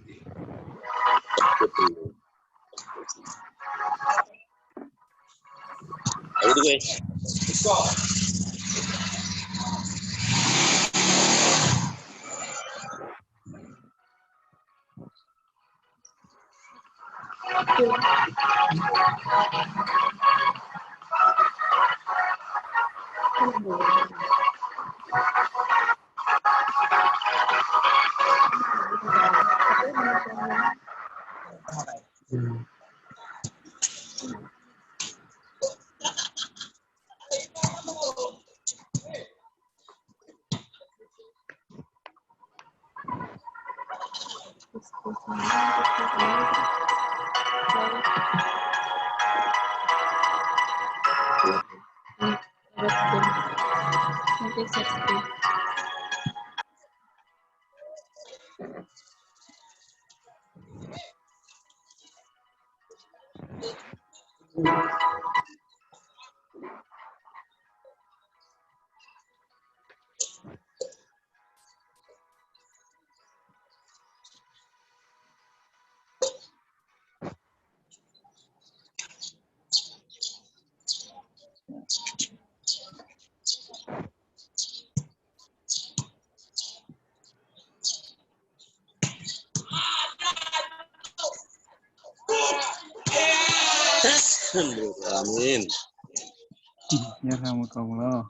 Ayo guys. Amin. Ya rahmatullah.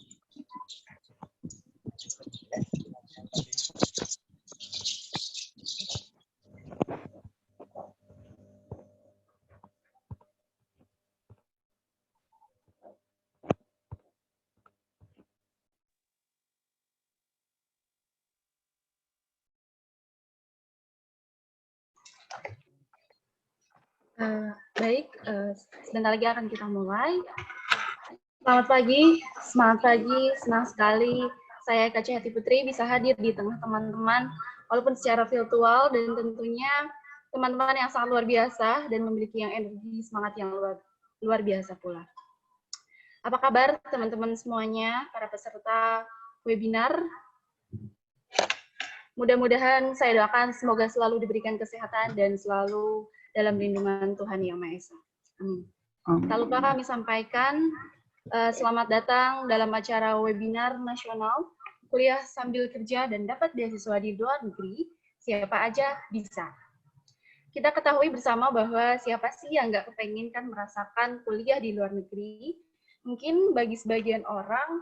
Baik, sebentar lagi akan kita mulai. Selamat pagi, semangat pagi, senang sekali saya Kak Hati Putri bisa hadir di tengah teman-teman, walaupun secara virtual, dan tentunya teman-teman yang sangat luar biasa dan memiliki yang energi, semangat yang luar biasa pula. Apa kabar teman-teman semuanya, para peserta webinar? Mudah-mudahan saya doakan semoga selalu diberikan kesehatan dan selalu dalam lindungan Tuhan Yang Maha Esa. Amin. Tak lupa kami sampaikan selamat datang dalam acara webinar nasional kuliah sambil kerja dan dapat beasiswa di luar negeri, siapa aja bisa. Kita ketahui bersama bahwa siapa sih yang nggak kepengen kan merasakan kuliah di luar negeri. Mungkin bagi sebagian orang,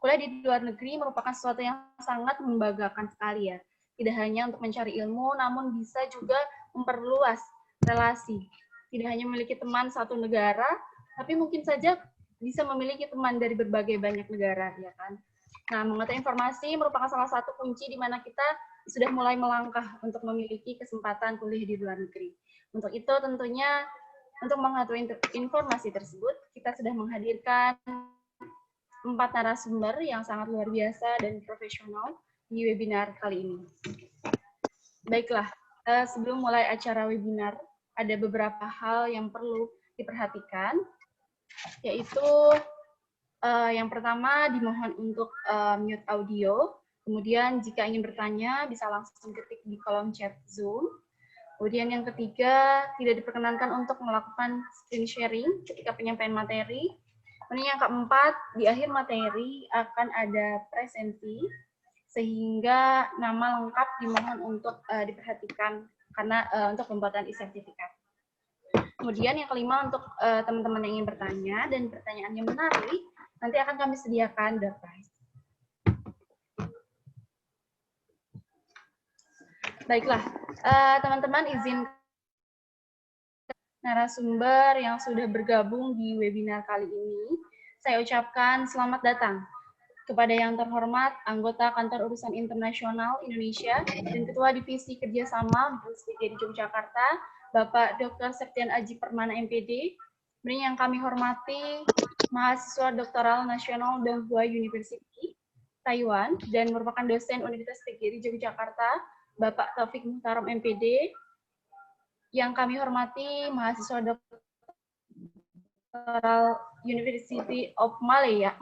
kuliah di luar negeri merupakan sesuatu yang sangat membanggakan sekali ya. Tidak hanya untuk mencari ilmu, namun bisa juga memperluas relasi. Tidak hanya memiliki teman satu negara, tapi mungkin saja bisa memiliki teman dari berbagai banyak negara, ya kan? Nah, mengetahui informasi merupakan salah satu kunci di mana kita sudah mulai melangkah untuk memiliki kesempatan kuliah di luar negeri. Untuk itu tentunya, untuk mengetahui informasi tersebut, kita sudah menghadirkan 4 narasumber yang sangat luar biasa dan profesional di webinar kali ini. Baiklah, sebelum mulai acara webinar, ada beberapa hal yang perlu diperhatikan, yaitu yang pertama dimohon untuk mute audio, kemudian jika ingin bertanya bisa langsung ketik di kolom chat Zoom. Kemudian yang ketiga, tidak diperkenankan untuk melakukan screen sharing ketika penyampaian materi. Kemudian yang keempat, di akhir materi akan ada presenti, sehingga nama lengkap dimohon untuk diperhatikan karena untuk pembuatan e-sertifikat. Kemudian yang kelima, untuk teman-teman yang ingin bertanya dan pertanyaan yang menarik, nanti akan kami sediakan door prize. Baiklah, teman-teman izin narasumber yang sudah bergabung di webinar kali ini, saya ucapkan selamat datang kepada yang terhormat anggota Kantor Urusan Internasional Indonesia dan Ketua Divisi Kerjasama Universitas di Yogyakarta, Bapak Dr. Septian Aji Permana MPD, kemudian yang kami hormati mahasiswa doktoral nasional Danghua University, Taiwan, dan merupakan dosen Universitas TGRI Yogyakarta, Bapak Taufik Muhtarom MPD, yang kami hormati mahasiswa doktoral University of Malaya,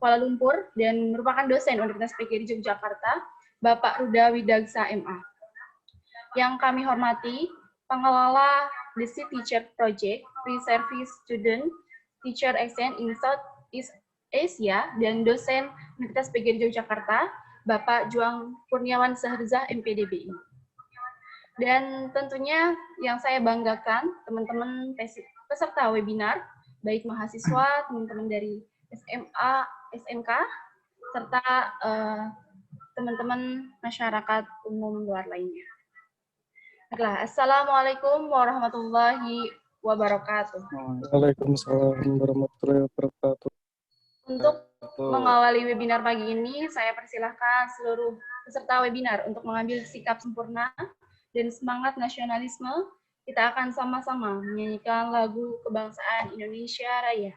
Kuala Lumpur, dan merupakan dosen Universitas PGRI Yogyakarta, Bapak Ruda Widagsa MA. Yang kami hormati, pengelola The Sea Teacher Project, Free Service Student Teacher Exchange in Southeast Asia, dan dosen Universitas PGRI Yogyakarta, Bapak Juang Kurniawan Saharza, MPDBI. Dan tentunya yang saya banggakan, teman-teman peserta webinar, baik mahasiswa, teman-teman dari SMA, SMK, serta teman-teman masyarakat umum luar lainnya. Baiklah, Assalamualaikum warahmatullahi wabarakatuh. Waalaikumsalam warahmatullahi wabarakatuh. Untuk mengawali webinar pagi ini, saya persilahkan seluruh peserta webinar untuk mengambil sikap sempurna dan semangat nasionalisme. Kita akan sama-sama menyanyikan lagu kebangsaan Indonesia Raya.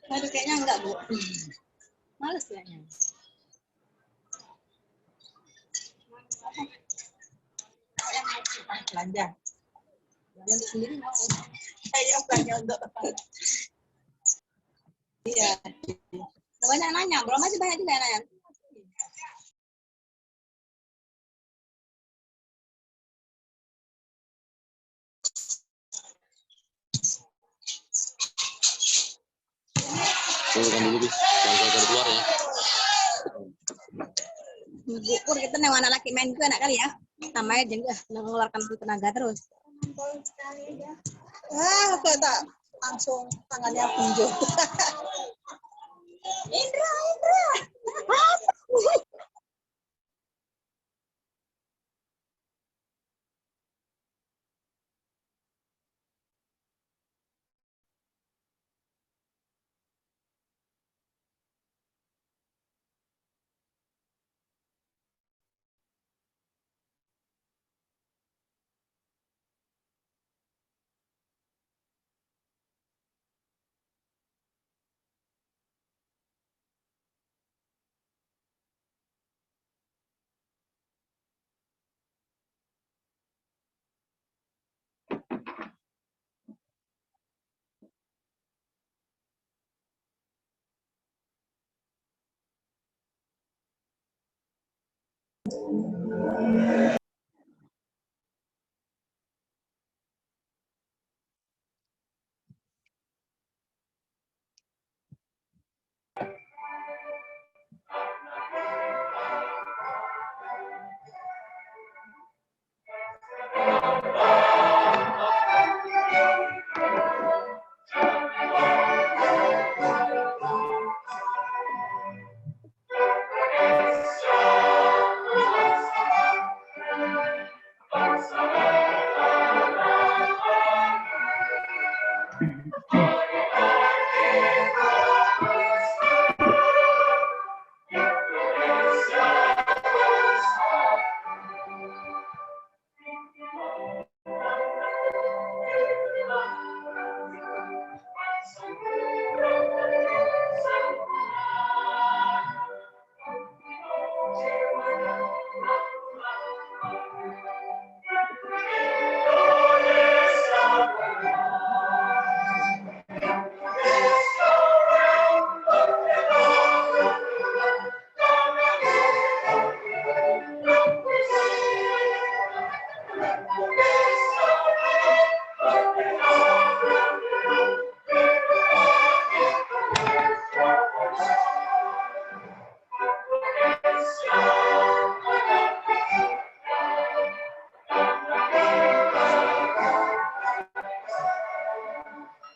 Aduh, kayaknya enggak, Bu. Males kayaknya. Belanja. Belanja sendiri mau. Saya belanja untuk tetangga. Iya. Banyak nanya, belum aja banyak juga nanya. Keluarkan dulu, bis. Jangan keluar ya. Bu Pur, kita yang anak laki main juga anak kali ya. Namanya juga mengeluarkan tenaga terus. Apa tak langsung tangannya punjuk. Indra.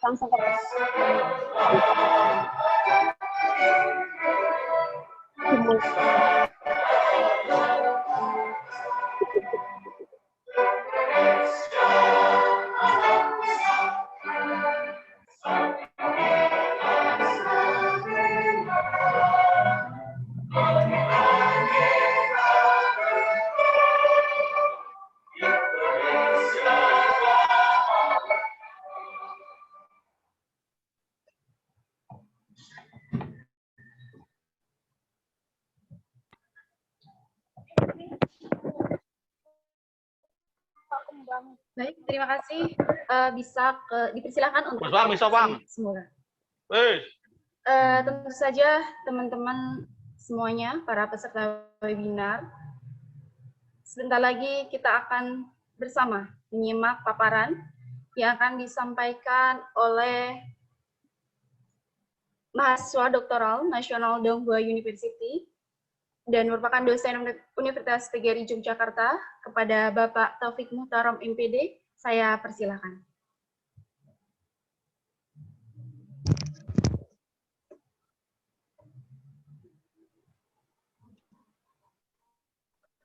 Sama-sama. Baik, terima kasih. Bisa dipersilakan untuk Bang, bisa Bang. semula. Wih. Tentu saja teman-teman semuanya, para peserta webinar, sebentar lagi kita akan bersama menyimak paparan yang akan disampaikan oleh mahasiswa doktoral Nasional Donghua University dan merupakan dosen Universitas PGRI Yogyakarta kepada Bapak Taufik Muhtarom MPD. Saya persilakan.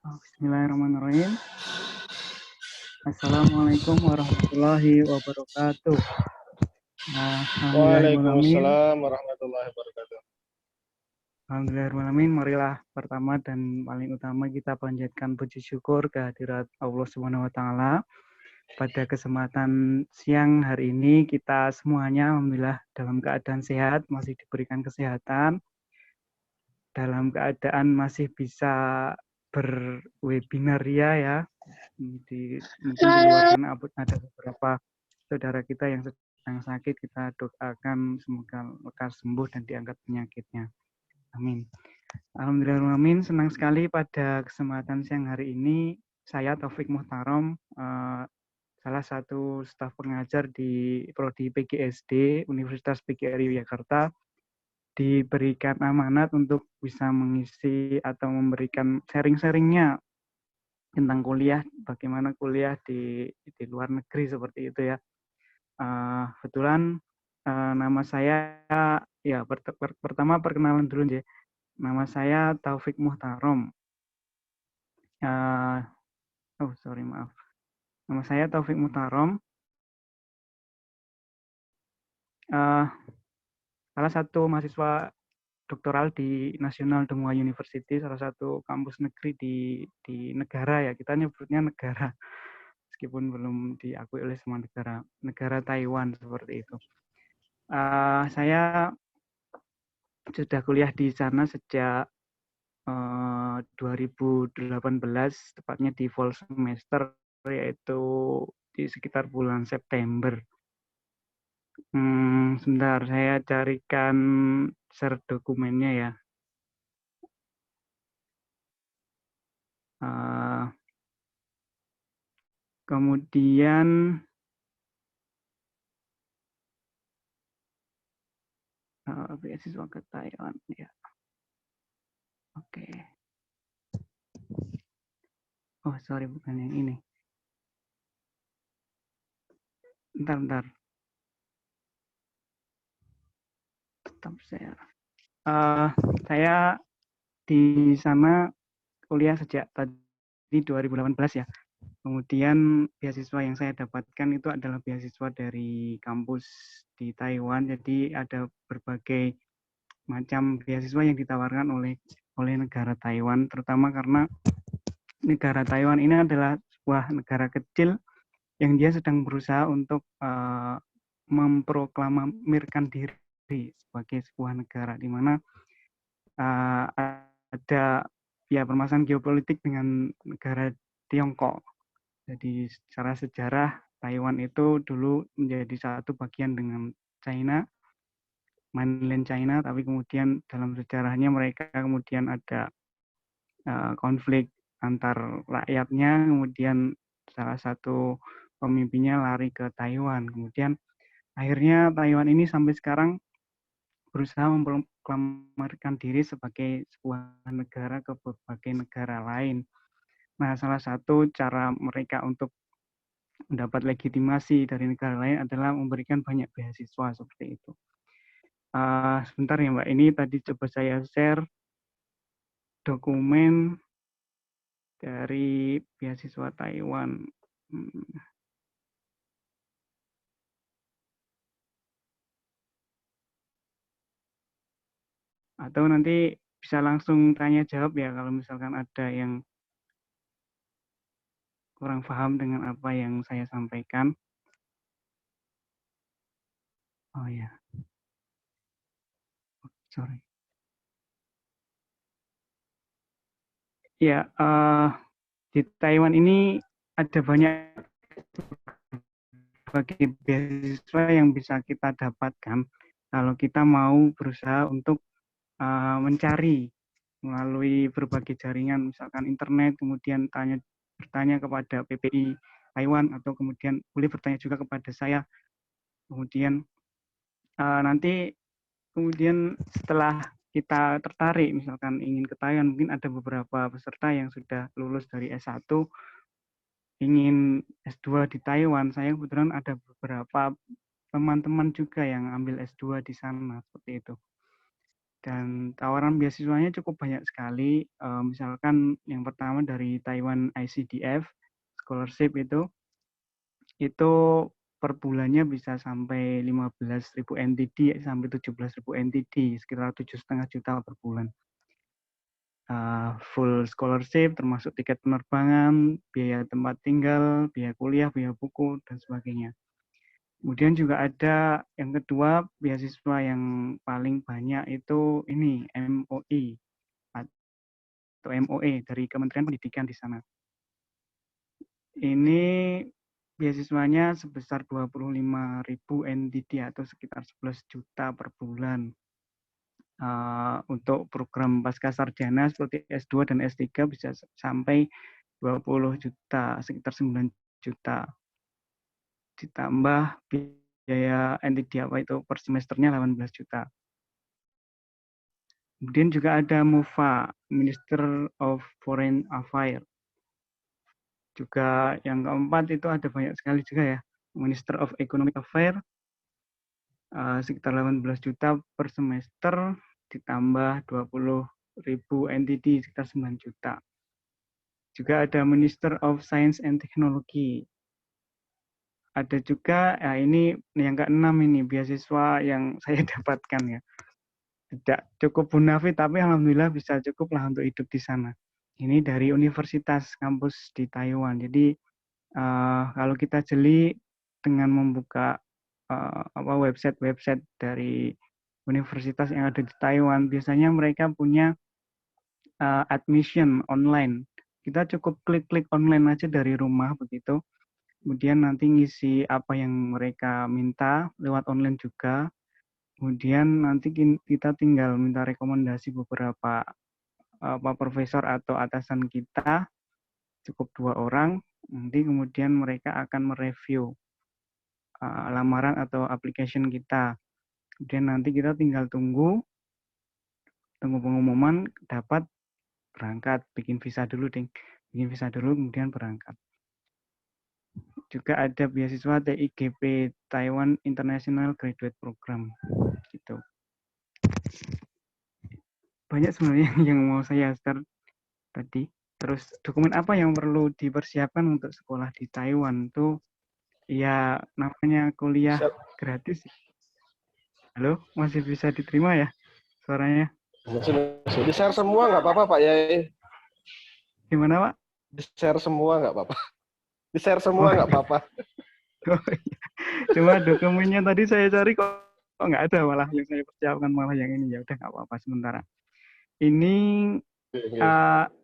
Bismillahirrahmanirrahim. Assalamualaikum warahmatullahi wabarakatuh. Waalaikumsalam warahmatullahi wabarakatuh. Alhamdulillahirrahmanirrahim. Marilah pertama dan paling utama kita panjatkan puji syukur kehadirat Allah Subhanahu wa taala. Pada kesempatan siang hari ini kita semuanya alhamdulillah dalam keadaan sehat, masih diberikan kesehatan, dalam keadaan masih bisa berwebinar ya. Mungkin di luar sana ada beberapa saudara kita yang sedang sakit, kita doakan semoga lekas sembuh dan diangkat penyakitnya. Amin. Alhamdulillah, senang sekali pada kesempatan siang hari ini saya Taufik Muhtarom, salah satu staf pengajar di Prodi PGSD Universitas PGRI Yogyakarta, diberikan amanat untuk bisa mengisi atau memberikan sharing-sharingnya tentang kuliah, bagaimana kuliah di luar negeri seperti itu ya. Kebetulan nama saya ya pertama perkenalan dulu ya. Nama saya Taufik Muhtarom. Nama saya Taufik Muhtarom. Salah satu mahasiswa doktoral di Nasional Donghua University, salah satu kampus negeri di negara ya, kita nyebutnya negara meskipun belum diakui oleh semua negara Taiwan seperti itu. Saya sudah kuliah di sana sejak 2018, tepatnya di fall semester, yaitu di sekitar bulan September. Sebentar, saya carikan share dokumennya ya. Kemudian beasiswa ke Taiwan ya. Oke. Oh sorry, bukan yang ini. Bentar. Tetap share. Saya di sana kuliah sejak tadi 2018 ya. Kemudian beasiswa yang saya dapatkan itu adalah beasiswa dari kampus di Taiwan. Jadi ada berbagai macam beasiswa yang ditawarkan oleh negara Taiwan, terutama karena negara Taiwan ini adalah sebuah negara kecil yang dia sedang berusaha untuk memproklamirkan diri sebagai sebuah negara di mana ada ya permasalahan geopolitik dengan negara Tiongkok. Jadi secara sejarah Taiwan itu dulu menjadi satu bagian dengan China, mainland China, tapi kemudian dalam sejarahnya mereka kemudian ada konflik antar rakyatnya, kemudian salah satu pemimpinnya lari ke Taiwan. Kemudian akhirnya Taiwan ini sampai sekarang berusaha memproklamirkan diri sebagai sebuah negara ke berbagai negara lain. Nah, salah satu cara mereka untuk mendapat legitimasi dari negara lain adalah memberikan banyak beasiswa seperti itu. Sebentar ya Mbak, ini tadi coba saya share dokumen dari beasiswa Taiwan. Atau nanti bisa langsung tanya jawab ya kalau misalkan ada yang kurang paham dengan apa yang saya sampaikan. Oh ya, sorry. Ya, di Taiwan ini ada banyak bagi beasiswa yang bisa kita dapatkan kalau kita mau berusaha untuk mencari melalui berbagai jaringan, misalkan internet, kemudian bertanya kepada PPI Taiwan, atau kemudian boleh bertanya juga kepada saya. Kemudian nanti setelah kita tertarik, misalkan ingin ke Taiwan, mungkin ada beberapa peserta yang sudah lulus dari S1, ingin S2 di Taiwan. Saya kebetulan ada beberapa teman-teman juga yang ambil S2 di sana, seperti itu. Dan tawaran beasiswanya cukup banyak sekali. Misalkan yang pertama dari Taiwan ICDF scholarship itu per bulannya bisa sampai 15.000 NTD sampai 17.000 NTD, sekitar 7,5 juta per bulan. Full scholarship termasuk tiket penerbangan, biaya tempat tinggal, biaya kuliah, biaya buku, dan sebagainya. Kemudian juga ada yang kedua, beasiswa yang paling banyak itu ini MOE atau MOE dari Kementerian Pendidikan di sana. Ini beasiswanya sebesar 25.000 NTD atau sekitar 11 juta per bulan. Untuk program pasca sarjana seperti S2 dan S3 bisa sampai 20 juta, sekitar 9 juta. Ditambah biaya NTD itu per semesternya 18 juta. Kemudian juga ada MOFA, Minister of Foreign Affairs. Juga yang keempat itu ada banyak sekali juga ya, Minister of Economic Affairs, sekitar 18 juta per semester, ditambah 20.000 NTD, sekitar 9 juta. Juga ada Minister of Science and Technology. Ada juga, ini yang keenam ini, beasiswa yang saya dapatkan ya. Tidak cukup bonafit, tapi alhamdulillah bisa cukup lah untuk hidup di sana. Ini dari universitas kampus di Taiwan. Jadi kalau kita jeli dengan membuka website dari universitas yang ada di Taiwan, biasanya mereka punya admission online. Kita cukup klik-klik online aja dari rumah begitu. Kemudian nanti ngisi apa yang mereka minta lewat online juga. Kemudian nanti kita tinggal minta rekomendasi beberapa profesor atau atasan kita, cukup 2 orang. Nanti kemudian mereka akan mereview lamaran atau application kita. Kemudian nanti kita tinggal tunggu pengumuman, dapat berangkat, bikin visa dulu, kemudian berangkat. Juga ada beasiswa TIGP, Taiwan International Graduate Program, gitu. Banyak sebenarnya yang mau saya share tadi. Terus dokumen apa yang perlu dipersiapkan untuk sekolah di Taiwan tuh? Ya namanya kuliah gratis. Halo, masih bisa diterima ya suaranya? Masih di-share semua nggak apa-apa Pak Yai. Gimana Pak? Di-share semua nggak apa-apa. Di-share semua nggak apa-apa. Oh, iya. Cuma dokumennya tadi saya cari kok nggak ada, malah yang saya persiapkan malah yang ini. Ya udah nggak apa-apa sementara. Ini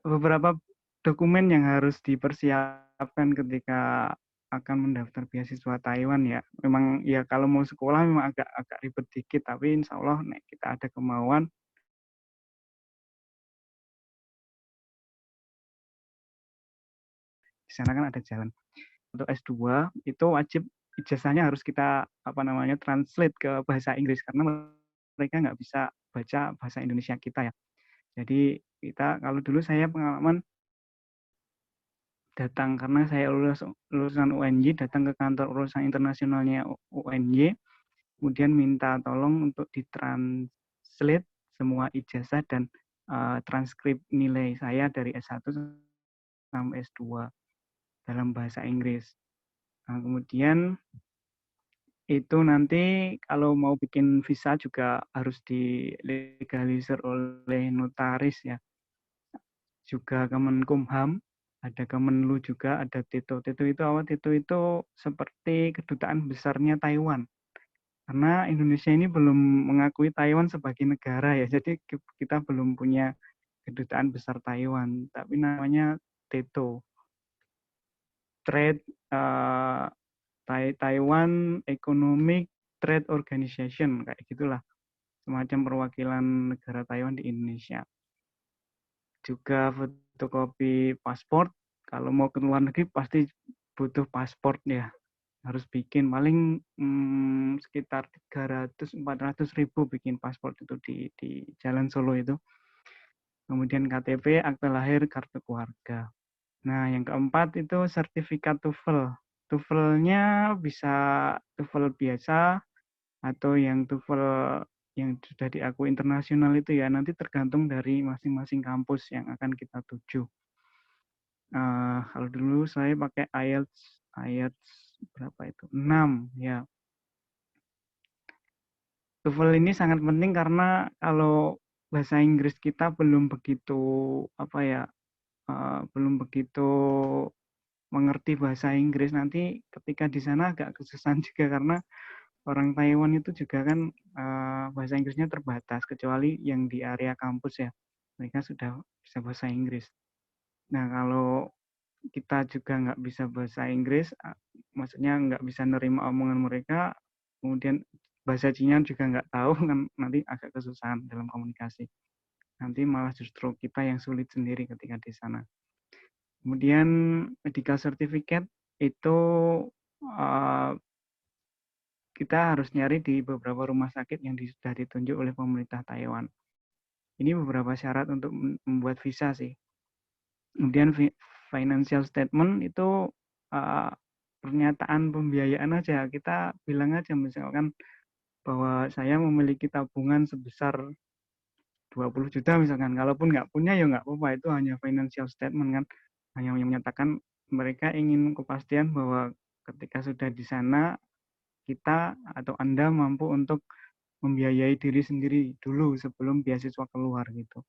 beberapa dokumen yang harus dipersiapkan ketika akan mendaftar beasiswa Taiwan ya. Memang ya kalau mau sekolah memang agak ribet dikit, tapi insya Allah kita ada kemauan. Di sana kan ada jalan. Untuk S2 itu wajib ijazahnya harus kita translate ke bahasa Inggris karena mereka nggak bisa baca bahasa Indonesia kita ya. Jadi kita kalau dulu saya pengalaman datang karena saya lulusan UNJ, datang ke kantor urusan internasionalnya UNJ, kemudian minta tolong untuk ditranslate semua ijazah dan transkrip nilai saya dari S1 sampai S2 dalam bahasa Inggris. Nah, kemudian itu nanti kalau mau bikin visa juga harus dilegalisir oleh notaris ya. Juga Kemenkumham, ada Kemenlu juga, ada Tito. Tito itu seperti kedutaan besarnya Taiwan. Karena Indonesia ini belum mengakui Taiwan sebagai negara ya, jadi kita belum punya kedutaan besar Taiwan, tapi namanya TETO, Trade Taiwan Economic Trade Organization, kayak gitulah, semacam perwakilan negara Taiwan di Indonesia. Juga fotokopi paspor, kalau mau ke luar negeri pasti butuh paspor ya, harus bikin paling sekitar 300-400 ribu bikin paspor itu di Jalan Solo itu. Kemudian KTP, akte lahir, kartu keluarga. Nah, yang keempat itu sertifikat TOEFL. TOEFL-nya bisa TOEFL biasa atau yang TOEFL yang sudah diakui internasional itu ya, nanti tergantung dari masing-masing kampus yang akan kita tuju. Kalau dulu saya pakai IELTS berapa itu? 6 ya. TOEFL ini sangat penting karena kalau bahasa Inggris kita belum begitu belum begitu mengerti bahasa Inggris, nanti ketika di sana agak kesusahan juga karena orang Taiwan itu juga kan bahasa Inggrisnya terbatas kecuali yang di area kampus ya, mereka sudah bisa bahasa Inggris. Nah, kalau kita juga nggak bisa bahasa Inggris, maksudnya nggak bisa nerima omongan mereka, kemudian bahasa Cina juga nggak tahu, kan nanti agak kesusahan dalam komunikasi. Nanti malah justru kita yang sulit sendiri ketika di sana. Kemudian medical certificate itu kita harus nyari di beberapa rumah sakit yang sudah ditunjuk oleh pemerintah Taiwan. Ini beberapa syarat untuk membuat visa sih. Kemudian financial statement itu pernyataan pembiayaan aja. Kita bilang aja misalkan bahwa saya memiliki tabungan sebesar 20 juta misalkan. Kalaupun nggak punya ya nggak apa-apa, itu hanya financial statement kan. Hanya menyatakan mereka ingin kepastian bahwa ketika sudah di sana kita atau Anda mampu untuk membiayai diri sendiri dulu sebelum beasiswa keluar gitu.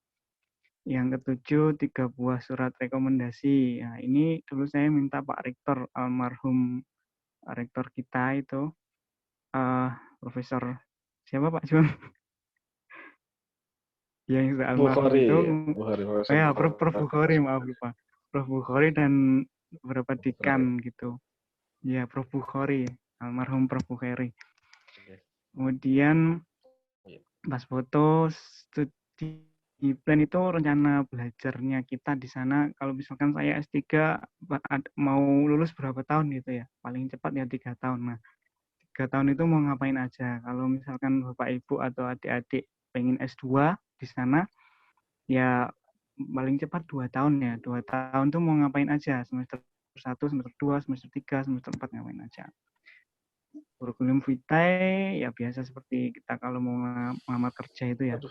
Yang ketujuh, 3 buah surat rekomendasi. Nah, ini dulu saya minta Pak Rektor, almarhum rektor kita itu, Profesor siapa Pak Jun? Yang almarhum Bukhari, itu, Bukhari, ya Prof. Bukhari, maaf lupa. Prof. Bukhari dan beberapa dekan gitu. Ya, Prof. Bukhari, almarhum Prof. Bukhari. Kemudian pas foto studi plan itu rencana belajarnya kita di sana. Kalau misalkan saya S3 mau lulus berapa tahun gitu ya, paling cepat ya 3 tahun. Nah, 3 tahun itu mau ngapain aja. Kalau misalkan Bapak Ibu atau adik-adik pengen S2 di sana, ya paling cepat 2 tahun ya. 2 tahun tuh mau ngapain aja, semester 1, semester 2, semester 3, semester 4 ngapain aja. Kurikulum vitae ya biasa seperti kita kalau mau melamar kerja itu ya.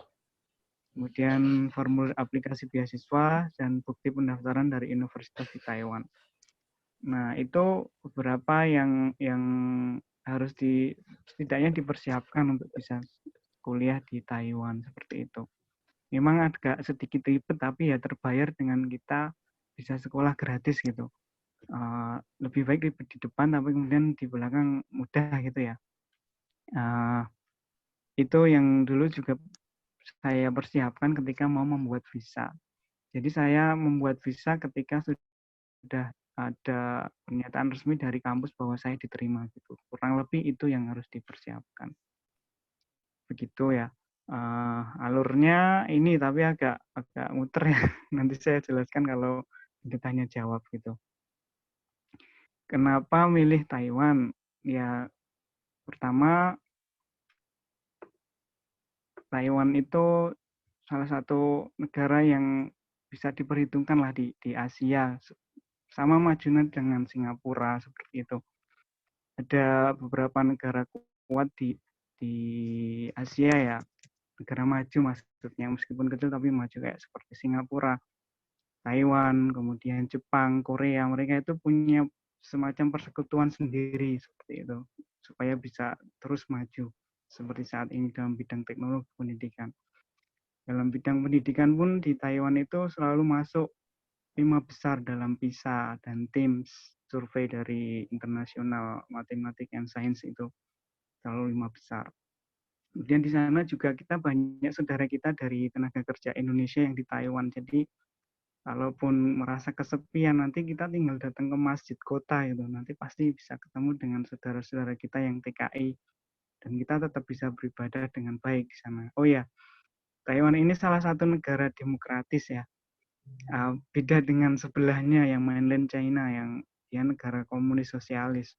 Kemudian formulir aplikasi beasiswa dan bukti pendaftaran dari universitas di Taiwan. Nah, itu beberapa yang harus setidaknya dipersiapkan untuk bisa kuliah di Taiwan seperti itu. Memang agak sedikit ribet tapi ya terbayar dengan kita bisa sekolah gratis gitu. Lebih baik ribet di depan tapi kemudian di belakang mudah gitu ya. Itu yang dulu juga saya persiapkan ketika mau membuat visa. Jadi saya membuat visa ketika sudah ada pernyataan resmi dari kampus bahwa saya diterima gitu. Kurang lebih itu yang harus dipersiapkan. Begitu ya. Alurnya ini tapi agak muter ya. Nanti saya jelaskan kalau ditanya jawab gitu. Kenapa milih Taiwan? Ya pertama Taiwan itu salah satu negara yang bisa diperhitungkan lah di Asia sama majunya dengan Singapura seperti itu. Ada beberapa negara kuat di Asia ya, negara maju maksudnya, meskipun kecil tapi maju kayak seperti Singapura, Taiwan, kemudian Jepang, Korea, mereka itu punya semacam persekutuan sendiri seperti itu, supaya bisa terus maju seperti saat ini dalam bidang teknologi pendidikan. Dalam bidang pendidikan pun di Taiwan itu selalu masuk 5 besar dalam PISA dan TIMSS, survei dari International Mathematics and Science itu selalu 5 besar. Kemudian di sana juga kita banyak saudara kita dari tenaga kerja Indonesia yang di Taiwan. Jadi kalaupun merasa kesepian, nanti kita tinggal datang ke masjid kota itu, nanti pasti bisa ketemu dengan saudara-saudara kita yang TKI, dan kita tetap bisa beribadah dengan baik di sana. Oh ya, Taiwan ini salah satu negara demokratis ya. Beda dengan sebelahnya yang mainland China, yang dia negara komunis sosialis.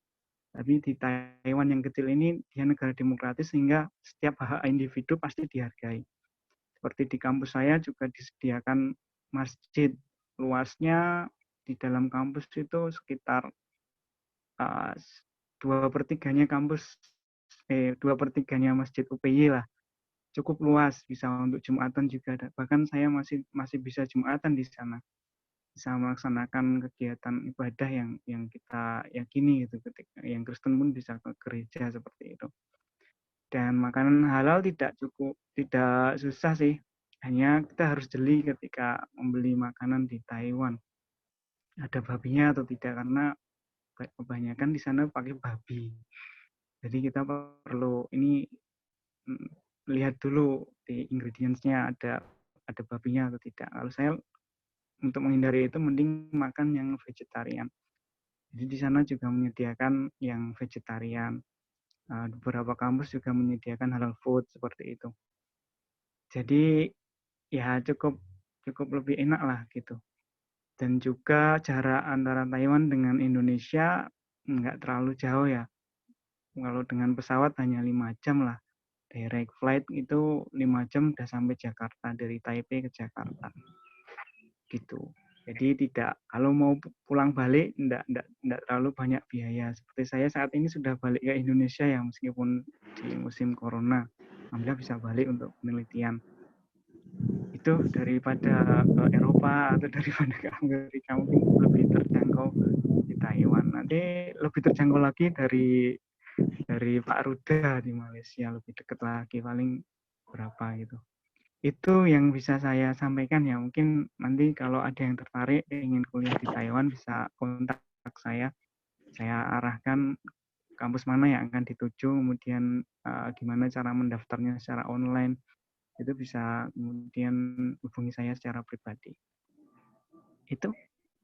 Tapi di Taiwan yang kecil ini, dia negara demokratis sehingga setiap hak individu pasti dihargai. Seperti di kampus saya juga disediakan masjid, luasnya di dalam kampus itu sekitar 2/3 kampus, 2/3 masjid UPY lah, cukup luas, bisa untuk Jumatan juga ada. Bahkan saya masih bisa Jumatan di sana, bisa melaksanakan kegiatan ibadah yang kita yakini gitu. Ketika yang Kristen pun bisa ke gereja seperti itu. Dan makanan halal tidak susah sih. Hanya kita harus jeli ketika membeli makanan di Taiwan. Ada babinya atau tidak, karena kebanyakan di sana pakai babi. Jadi kita perlu ini lihat dulu di ingredients-nya ada babinya atau tidak. Kalau saya untuk menghindari itu mending makan yang vegetarian. Jadi di sana juga menyediakan yang vegetarian. Beberapa kampus juga menyediakan halal food seperti itu. Jadi ya cukup lebih enak lah gitu. Dan juga jarak antara Taiwan dengan Indonesia nggak terlalu jauh ya. Kalau dengan pesawat hanya 5 jam lah. Direct flight itu 5 jam udah sampai Jakarta, dari Taipei ke Jakarta. Gitu. Jadi kalau mau pulang balik enggak terlalu banyak biaya. Seperti saya saat ini sudah balik ke Indonesia ya, meskipun di musim corona. Alhamdulillah bisa balik untuk penelitian. Itu daripada ke Eropa atau daripada ke Amerika mungkin lebih terjangkau di Taiwan. Nanti lebih terjangkau lagi dari Pak Ruda di Malaysia, lebih dekat lagi, paling berapa gitu. Itu yang bisa saya sampaikan ya. Mungkin nanti kalau ada yang tertarik ingin kuliah di Taiwan bisa kontak saya. Saya arahkan kampus mana yang akan dituju, kemudian gimana cara mendaftarnya secara online. Itu bisa kemudian hubungi saya secara pribadi. Itu,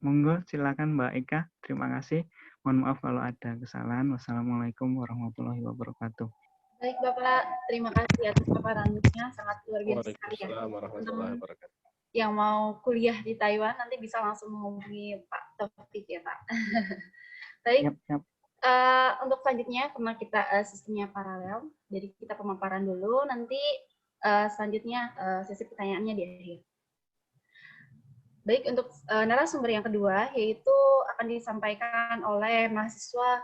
monggo silakan Mbak Eka. Terima kasih. Mohon maaf kalau ada kesalahan. Wassalamualaikum warahmatullahi wabarakatuh. Baik Bapak, terima kasih atas paparannya, sangat luar biasa sekali ya. Waalaikumsalam warahmatullahi wabarakatuh. Yang mau kuliah di Taiwan nanti bisa langsung menghubungi Pak Taufik ya Pak. Baik. Yap. Untuk selanjutnya karena kita sistemnya paralel, jadi kita pemaparan dulu, nanti selanjutnya sesi pertanyaannya di akhir. Baik, untuk narasumber yang kedua yaitu akan disampaikan oleh mahasiswa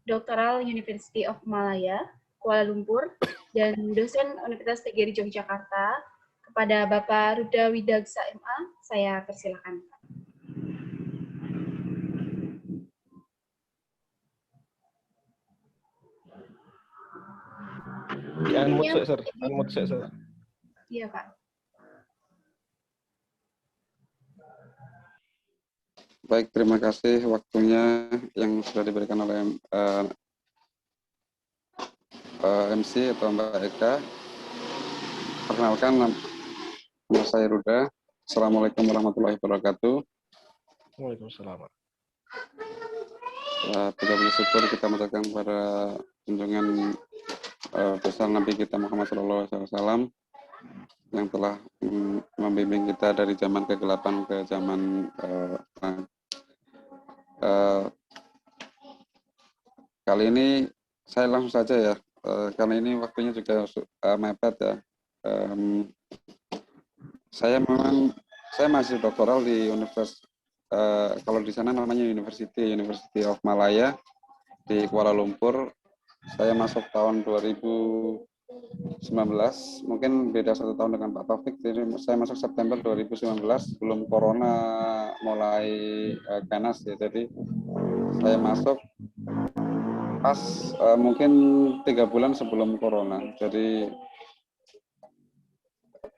Doctoral University of Malaya Kuala Lumpur dan dosen Universitas TGRI Yogyakarta, kepada Bapak Ruda Widagsa MA, saya persilakan. Unmute, Sir. Iya, Pak. Baik, terima kasih waktunya yang sudah diberikan oleh MC atau Mbak Eka. Perkenalkan, nama saya Ruda. Assalamualaikum warahmatullahi wabarakatuh. Waalaikumsalam. Kita bersyukur kita mengucapkan kepada junjungan besar Nabi kita Muhammad SAW yang telah membimbing kita dari zaman kegelapan ke zaman terang. Kali ini saya langsung saja ya, karena ini waktunya juga mepet ya. Saya masih doktoral di Universitas kalau di sana namanya University of Malaya di Kuala Lumpur. Saya masuk tahun 2019, mungkin beda 1 tahun dengan Pak Taufik. Jadi saya masuk September 2019, belum corona mulai ganas ya. Jadi saya masuk pas mungkin 3 bulan sebelum corona. Jadi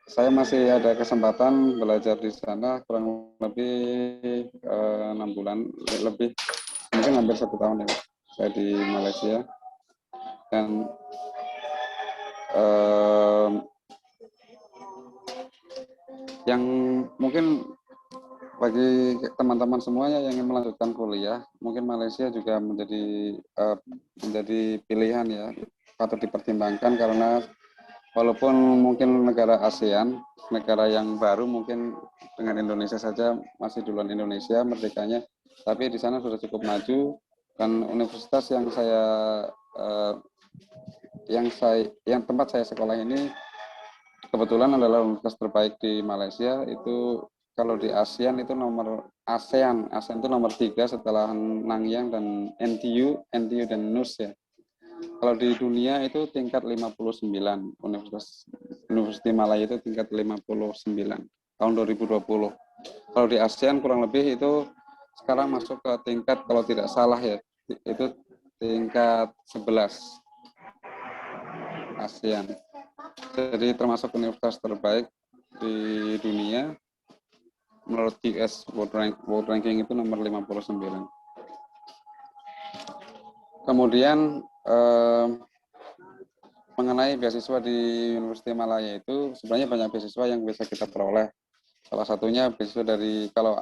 saya masih ada kesempatan belajar di sana kurang lebih 6 bulan, lebih mungkin hampir 1 tahun ya saya di Malaysia. Dan yang mungkin bagi teman-teman semuanya yang ingin melanjutkan kuliah, mungkin Malaysia juga menjadi pilihan ya, patut dipertimbangkan karena walaupun mungkin negara ASEAN, negara yang baru mungkin dengan Indonesia saja masih duluan Indonesia merdekanya, tapi di sana sudah cukup maju dan universitas yang tempat saya sekolah ini kebetulan adalah universitas terbaik di Malaysia. Itu kalau di ASEAN itu ASEAN itu nomor 3 setelah Nanyang dan NTU dan NUS ya. Kalau di dunia itu tingkat 59, University Malaya itu tingkat 59 tahun 2020. Kalau di ASEAN kurang lebih itu sekarang masuk ke tingkat, kalau tidak salah ya, itu tingkat 11 ASEAN. Jadi termasuk universitas terbaik di dunia. Menurut US World Ranking itu nomor 59. Kemudian mengenai beasiswa di Universitas Malaya itu sebenarnya banyak beasiswa yang bisa kita peroleh. Salah satunya beasiswa dari, kalau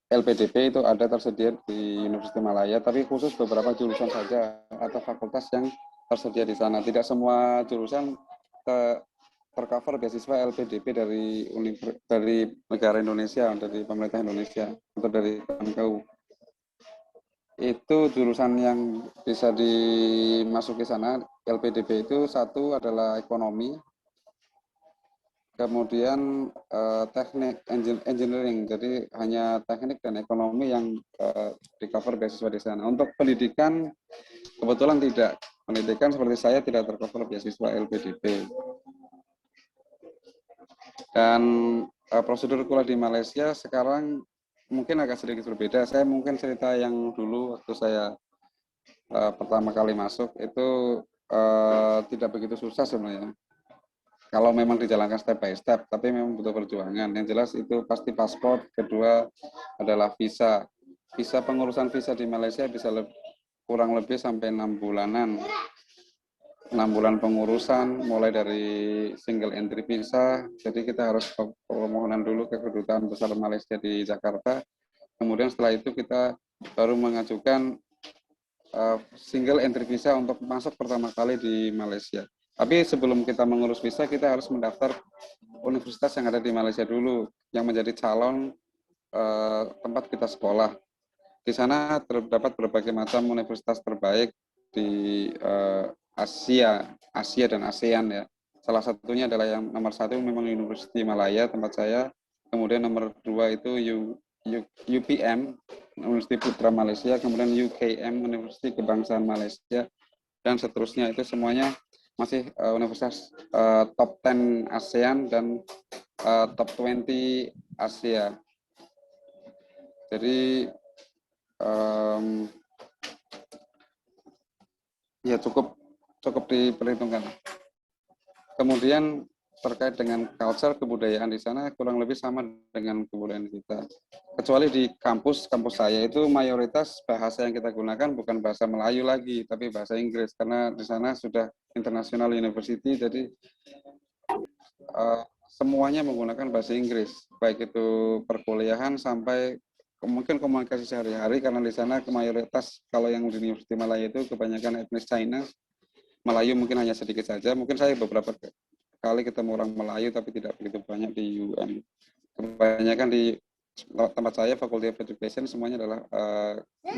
LPDP itu ada tersedia di Universitas Malaya, tapi khusus beberapa jurusan saja atau fakultas yang tersedia di sana. Tidak semua jurusan tercover beasiswa LPDP dari negara Indonesia, dari pemerintah Indonesia atau dari KMKU. Itu jurusan yang bisa dimasuki sana LPDP itu satu adalah ekonomi, kemudian teknik engineering, jadi hanya teknik dan ekonomi yang di cover beasiswa di sana. Untuk pendidikan kebetulan tidak, pendidikan seperti saya tidak tercover beasiswa LPDP. Dan prosedur kuliah di Malaysia sekarang mungkin agak sedikit berbeda. Saya mungkin cerita yang dulu waktu saya pertama kali masuk itu tidak begitu susah sebenarnya. Kalau memang dijalankan step by step, tapi memang butuh perjuangan. Yang jelas itu pasti paspor, kedua adalah visa. Pengurusan visa di Malaysia bisa kurang lebih sampai 6 bulanan. 6 bulan pengurusan, mulai dari single entry visa. Jadi kita harus permohonan dulu ke Kedutaan Besar Malaysia di Jakarta. Kemudian setelah itu kita baru mengajukan single entry visa untuk masuk pertama kali di Malaysia. Tapi sebelum kita mengurus visa, kita harus mendaftar universitas yang ada di Malaysia dulu, yang menjadi calon tempat kita sekolah. Di sana terdapat berbagai macam universitas terbaik di Asia dan ASEAN ya. Salah satunya adalah yang nomor 1 memang University Malaya tempat saya. Kemudian nomor 2 itu UPM, University Putra Malaysia. Kemudian UKM, University Kebangsaan Malaysia. Dan seterusnya, itu semuanya masih universitas top 10 ASEAN dan top 20 Asia. Jadi ya cukup diperhitungkan. Kemudian terkait dengan culture, kebudayaan di sana kurang lebih sama dengan kebudayaan kita. Kecuali di kampus saya itu mayoritas bahasa yang kita gunakan bukan bahasa Melayu lagi, tapi bahasa Inggris, karena di sana sudah international university, jadi semuanya menggunakan bahasa Inggris, baik itu perkuliahan sampai mungkin komunikasi sehari-hari, karena di sana mayoritas kalau yang di Universitas Malaya itu kebanyakan etnis China. Melayu mungkin hanya sedikit saja. Mungkin saya beberapa kali ketemu orang Melayu, tapi tidak begitu banyak di UM. Kebanyakan di tempat saya, Faculty of Education, semuanya adalah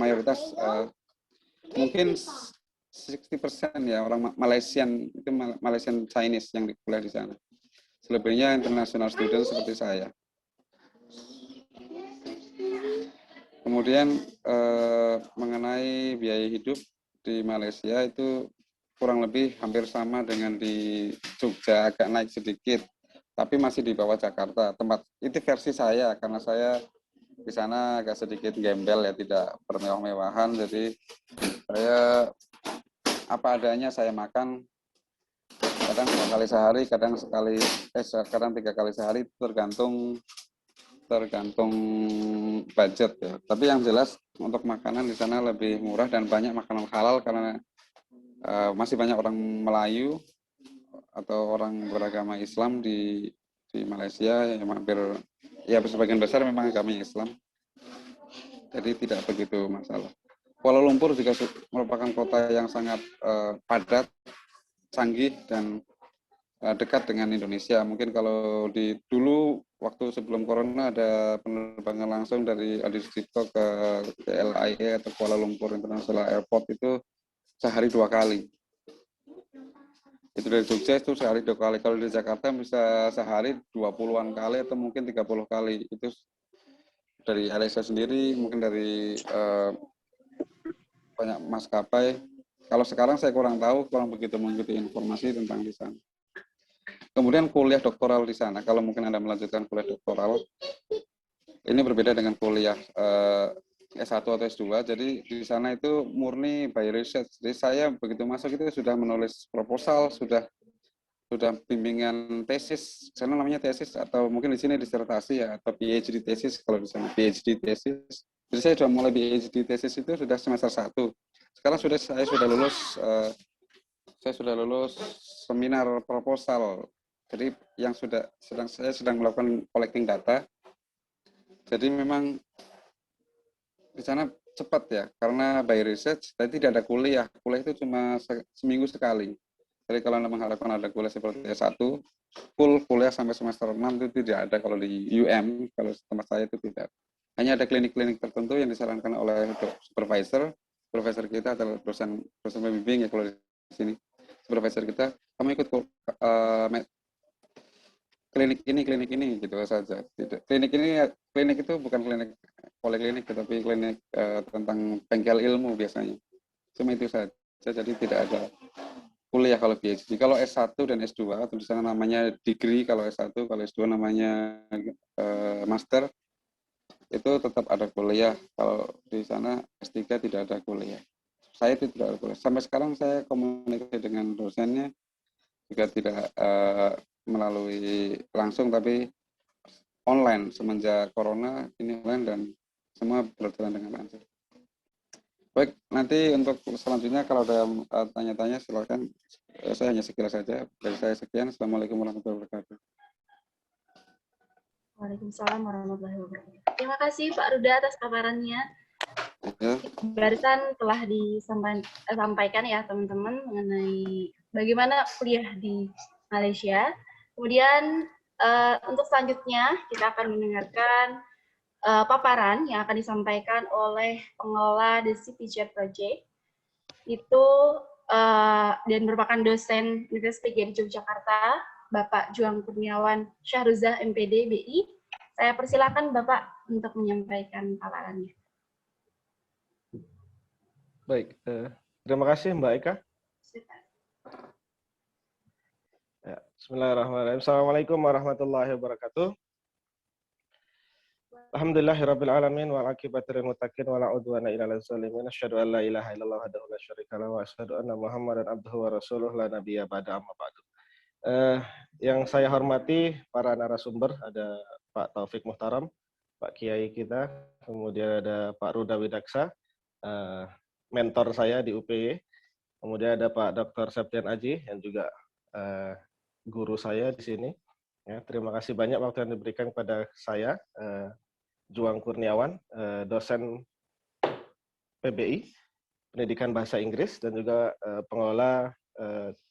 mayoritas mungkin 60% ya orang Malaysian, itu Malaysian Chinese yang kuliah di sana. Selebihnya international student seperti saya. Kemudian mengenai biaya hidup di Malaysia itu kurang lebih hampir sama dengan di Jogja, agak naik sedikit, tapi masih di bawah Jakarta. Tempat itu versi saya, karena saya di sana agak sedikit gembel ya, tidak bermewah-mewahan. Jadi saya apa adanya saya makan, kadang 2 kali sehari, kadang 3 kali sehari, tergantung budget ya. Tapi yang jelas untuk makanan di sana lebih murah dan banyak makanan halal karena masih banyak orang Melayu atau orang beragama Islam di Malaysia yang hampir ya sebagian besar memang agama Islam. Jadi tidak begitu masalah. Kuala Lumpur juga merupakan kota yang sangat padat, canggih dan dekat dengan Indonesia. Mungkin kalau dulu waktu sebelum corona ada penerbangan langsung dari Adi Sucipto ke LIA atau Kuala Lumpur International Airport itu sehari 2 kali. Itu dari Jogja itu sehari 2 kali. Kalau di Jakarta bisa sehari 20-an kali atau mungkin 30 kali. Itu dari Malaysia sendiri, mungkin dari banyak maskapai. Kalau sekarang saya kurang tahu, kurang begitu mengikuti informasi tentang di sana. Kemudian kuliah doktoral di sana, kalau mungkin Anda melanjutkan kuliah doktoral, ini berbeda dengan kuliah S1 atau S2, jadi di sana itu murni by research. Jadi saya begitu masuk itu sudah menulis proposal, sudah bimbingan tesis, sana namanya tesis atau mungkin di sini disertasi ya, atau PhD tesis kalau di sana PhD tesis. Jadi saya sudah mulai PhD tesis itu sudah semester 1. Sekarang saya sudah lulus seminar proposal. Jadi yang saya sedang melakukan collecting data. Jadi memang di sana cepat ya, karena by research, tapi tidak ada kuliah. Kuliah itu cuma seminggu sekali. Jadi kalau Anda mengharapkan ada kuliah seperti S1, full kuliah sampai semester 6 itu tidak ada kalau di UM, kalau tempat saya itu tidak. Hanya ada klinik-klinik tertentu yang disarankan oleh supervisor kita adalah dosen pembimbing ya kalau di sini. Supervisor kita, kamu ikut klinik ini gitu saja. Klinik itu bukan klinik poliklinik, tetapi klinik tentang bengkel ilmu biasanya. Cuma itu saja. Jadi tidak ada kuliah kalau PhD. Kalau S1 dan S2 atau di sana namanya degree kalau S1, kalau S2 namanya master, itu tetap ada kuliah. Kalau di sana S3 tidak ada kuliah. Saya itu tidak ada kuliah. Sampai sekarang saya komunikasi dengan dosennya juga tidak melalui langsung, tapi online. Semenjak corona ini online dan semua berjalan dengan lancar. Baik, nanti untuk selanjutnya kalau ada tanya-tanya silakan. Saya hanya sekilas saja. Dari saya sekian. Assalamualaikum warahmatullahi wabarakatuh. Waalaikumsalam warahmatullahi wabarakatuh. Terima kasih Pak Ruda atas paparannya. Ya. Barusan telah disampaikan ya teman-teman mengenai bagaimana kuliah di Malaysia. Kemudian untuk selanjutnya kita akan mendengarkan paparan yang akan disampaikan oleh pengelola The City Teacher Project itu dan merupakan dosen Universitas PGRI Yogyakarta, Bapak Juang Kurniawan Syahruza MPD BI. Saya persilakan Bapak untuk menyampaikan paparannya. Baik, terima kasih Mbak Eka. Ya, bismillahirrahmanirrahim. Assalamualaikum warahmatullahi wabarakatuh. Alhamdulillahirabbil alamin wal aqibatul muttaqin wala udwana illa 'alal zalimin. Asyhadu an la ilaha illallah wahdahu la syarika lahu wa asyhadu anna Muhammadan abduhu wa rasuluhu la nabiyya ba'da amma ba'du. Yang saya hormati para narasumber, ada Pak Taufik Muhtaram, Pak Kiai kita, kemudian ada Pak Ruda Widaksa, mentor saya di UPY, kemudian ada Pak Dr. Septian Aji yang juga guru saya di sini. Ya, terima kasih banyak waktu yang diberikan kepada saya, Juang Kurniawan, dosen PBI, Pendidikan Bahasa Inggris, dan juga pengelola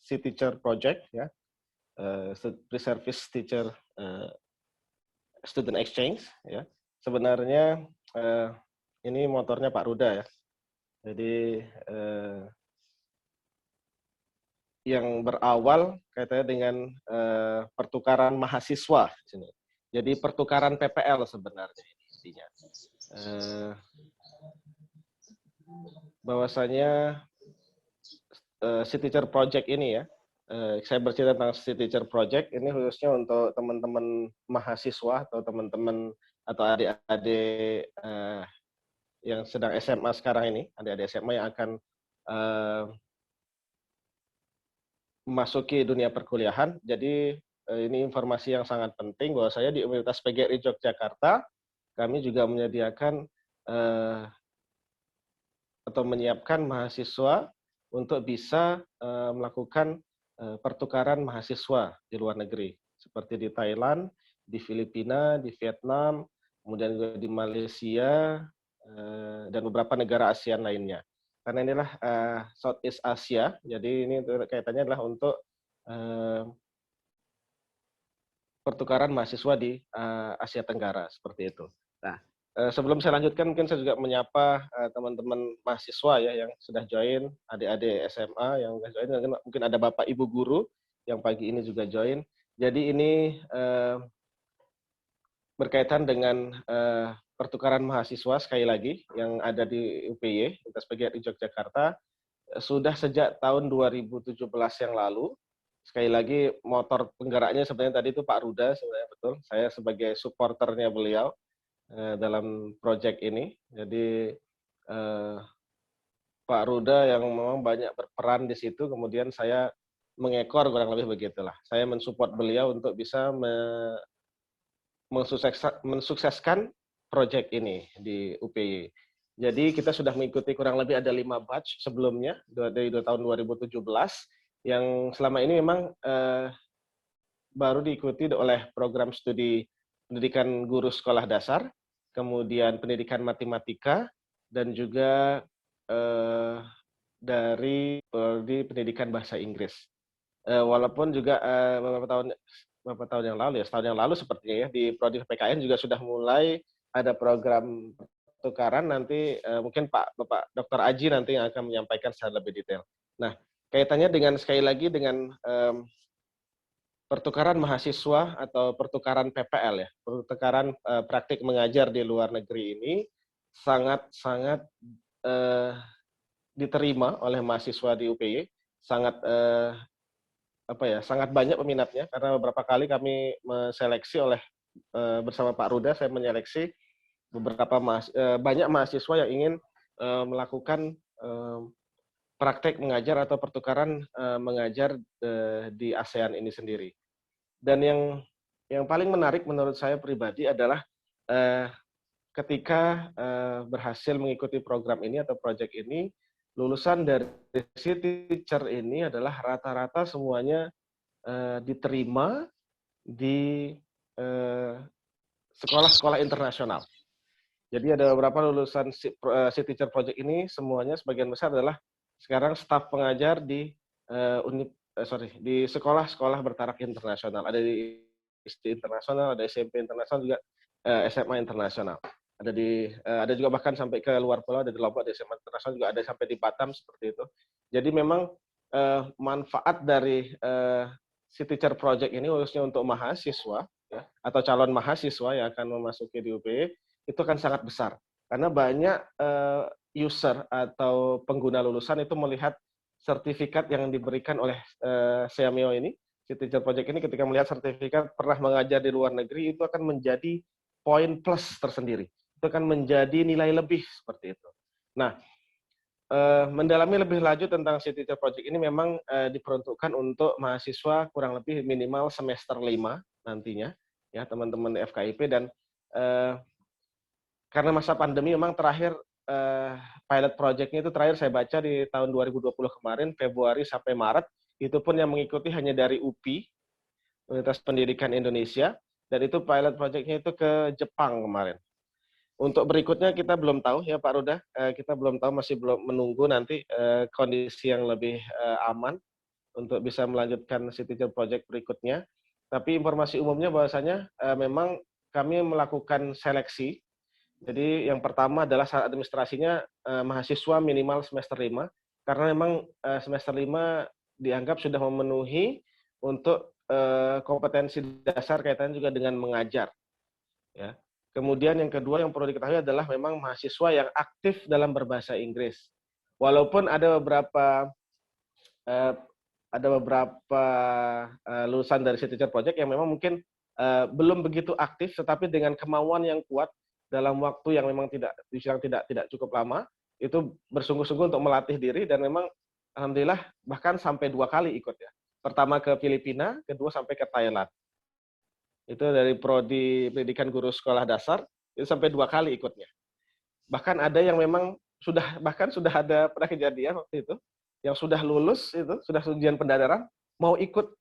City Teacher Project, ya, Pre-Service Teacher Student Exchange. Ya. Sebenarnya ini motornya Pak Ruda ya. Jadi yang berawal kaitannya dengan pertukaran mahasiswa. Jadi pertukaran PPL sebenarnya intinya. bahwasanya City Teacher Project ini ya, saya bercerita tentang City Teacher Project ini khususnya untuk teman-teman mahasiswa atau teman-teman atau adik-adik yang sedang SMA sekarang ini, adik-adik SMA yang akan memasuki dunia perkuliahan. Jadi ini informasi yang sangat penting bahwa saya di Universitas PGRI Yogyakarta, kami juga menyediakan atau menyiapkan mahasiswa untuk bisa melakukan pertukaran mahasiswa di luar negeri, seperti di Thailand, di Filipina, di Vietnam, kemudian juga di Malaysia, dan beberapa negara ASEAN lainnya. Karena inilah Southeast Asia, jadi ini kaitannya adalah untuk pertukaran mahasiswa di Asia Tenggara, seperti itu. Nah, sebelum saya lanjutkan, mungkin saya juga menyapa teman-teman mahasiswa ya yang sudah join, adik-adik SMA yang sudah join, mungkin ada Bapak Ibu guru yang pagi ini juga join. Jadi ini berkaitan dengan pertukaran mahasiswa sekali lagi yang ada di UPY, Universitas PGRI Yogyakarta, sudah sejak tahun 2017 yang lalu. Sekali lagi motor penggeraknya sebenarnya tadi itu Pak Ruda, sebenarnya betul. Saya sebagai supporternya beliau dalam proyek ini. Jadi Pak Ruda yang memang banyak berperan di situ, kemudian saya mengekor kurang lebih begitulah. Saya mensupport beliau untuk bisa mensukseskan proyek ini di UPY. Jadi kita sudah mengikuti kurang lebih ada 5 batch sebelumnya dari tahun 2017 yang selama ini memang baru diikuti oleh program studi pendidikan guru sekolah dasar, kemudian pendidikan matematika, dan juga dari pendidikan bahasa Inggris. Walaupun juga beberapa tahun yang lalu ya, setahun yang lalu sepertinya ya, di Prodi PKN juga sudah mulai ada program pertukaran, nanti mungkin Bapak Dr. Aji nanti yang akan menyampaikan secara lebih detail. Nah, kaitannya dengan sekali lagi dengan pertukaran mahasiswa atau pertukaran PPL ya, pertukaran praktik mengajar di luar negeri ini sangat-sangat diterima oleh mahasiswa di UPY, sangat sangat banyak peminatnya karena beberapa kali kami menseleksi bersama Pak Ruda, saya menyeleksi banyak mahasiswa yang ingin melakukan praktek mengajar atau pertukaran mengajar di ASEAN ini sendiri. Dan yang paling menarik menurut saya pribadi adalah ketika berhasil mengikuti program ini atau proyek ini, lulusan dari City Teacher ini adalah rata-rata semuanya diterima di sekolah-sekolah internasional. Jadi ada beberapa lulusan City Teacher Project ini semuanya sebagian besar adalah sekarang staf pengajar di di sekolah-sekolah bertaraf internasional. Ada di SD internasional, ada SMP internasional, juga SMA internasional. Ada juga bahkan sampai ke luar pulau, ada di Lombok, ada SMA internasional, juga ada sampai di Batam seperti itu. Jadi memang manfaat dari City Teacher Project ini khususnya untuk mahasiswa ya, atau calon mahasiswa yang akan memasuki di UPY itu akan sangat besar karena banyak user atau pengguna lulusan itu melihat sertifikat yang diberikan oleh Seameo ini, City Teacher Project ini, ketika melihat sertifikat pernah mengajar di luar negeri, itu akan menjadi poin plus tersendiri. Itu akan menjadi nilai lebih seperti itu. Nah, mendalami lebih lanjut tentang City Teacher Project ini memang diperuntukkan untuk mahasiswa kurang lebih minimal semester 5 nantinya, ya teman-teman FKIP, dan karena masa pandemi memang terakhir pilot project-nya itu terakhir saya baca di tahun 2020 kemarin, Februari sampai Maret, itu pun yang mengikuti hanya dari UPI, Universitas Pendidikan Indonesia, dan itu pilot project-nya itu ke Jepang kemarin. Untuk berikutnya kita belum tahu ya Pak Ruda, kita belum tahu, masih belum menunggu nanti kondisi yang lebih aman untuk bisa melanjutkan City Teacher Project berikutnya. Tapi informasi umumnya bahwasanya memang kami melakukan seleksi. Jadi yang pertama adalah saat administrasinya mahasiswa minimal semester 5, karena memang semester 5 dianggap sudah memenuhi untuk kompetensi dasar kaitannya juga dengan mengajar. Ya. Kemudian yang kedua yang perlu diketahui adalah memang mahasiswa yang aktif dalam berbahasa Inggris. Walaupun ada beberapa lulusan dari City Teacher Project yang memang mungkin belum begitu aktif, tetapi dengan kemauan yang kuat dalam waktu yang memang tidak cukup lama, itu bersungguh-sungguh untuk melatih diri, dan memang alhamdulillah bahkan sampai 2 kali ikut ya. Pertama ke Filipina, kedua sampai ke Thailand. Itu dari prodi pendidikan guru sekolah dasar, itu sampai 2 kali ikutnya. Bahkan ada yang memang sudah ada pernah kejadian waktu itu, yang sudah lulus itu, sudah ujian pendadaran, mau ikut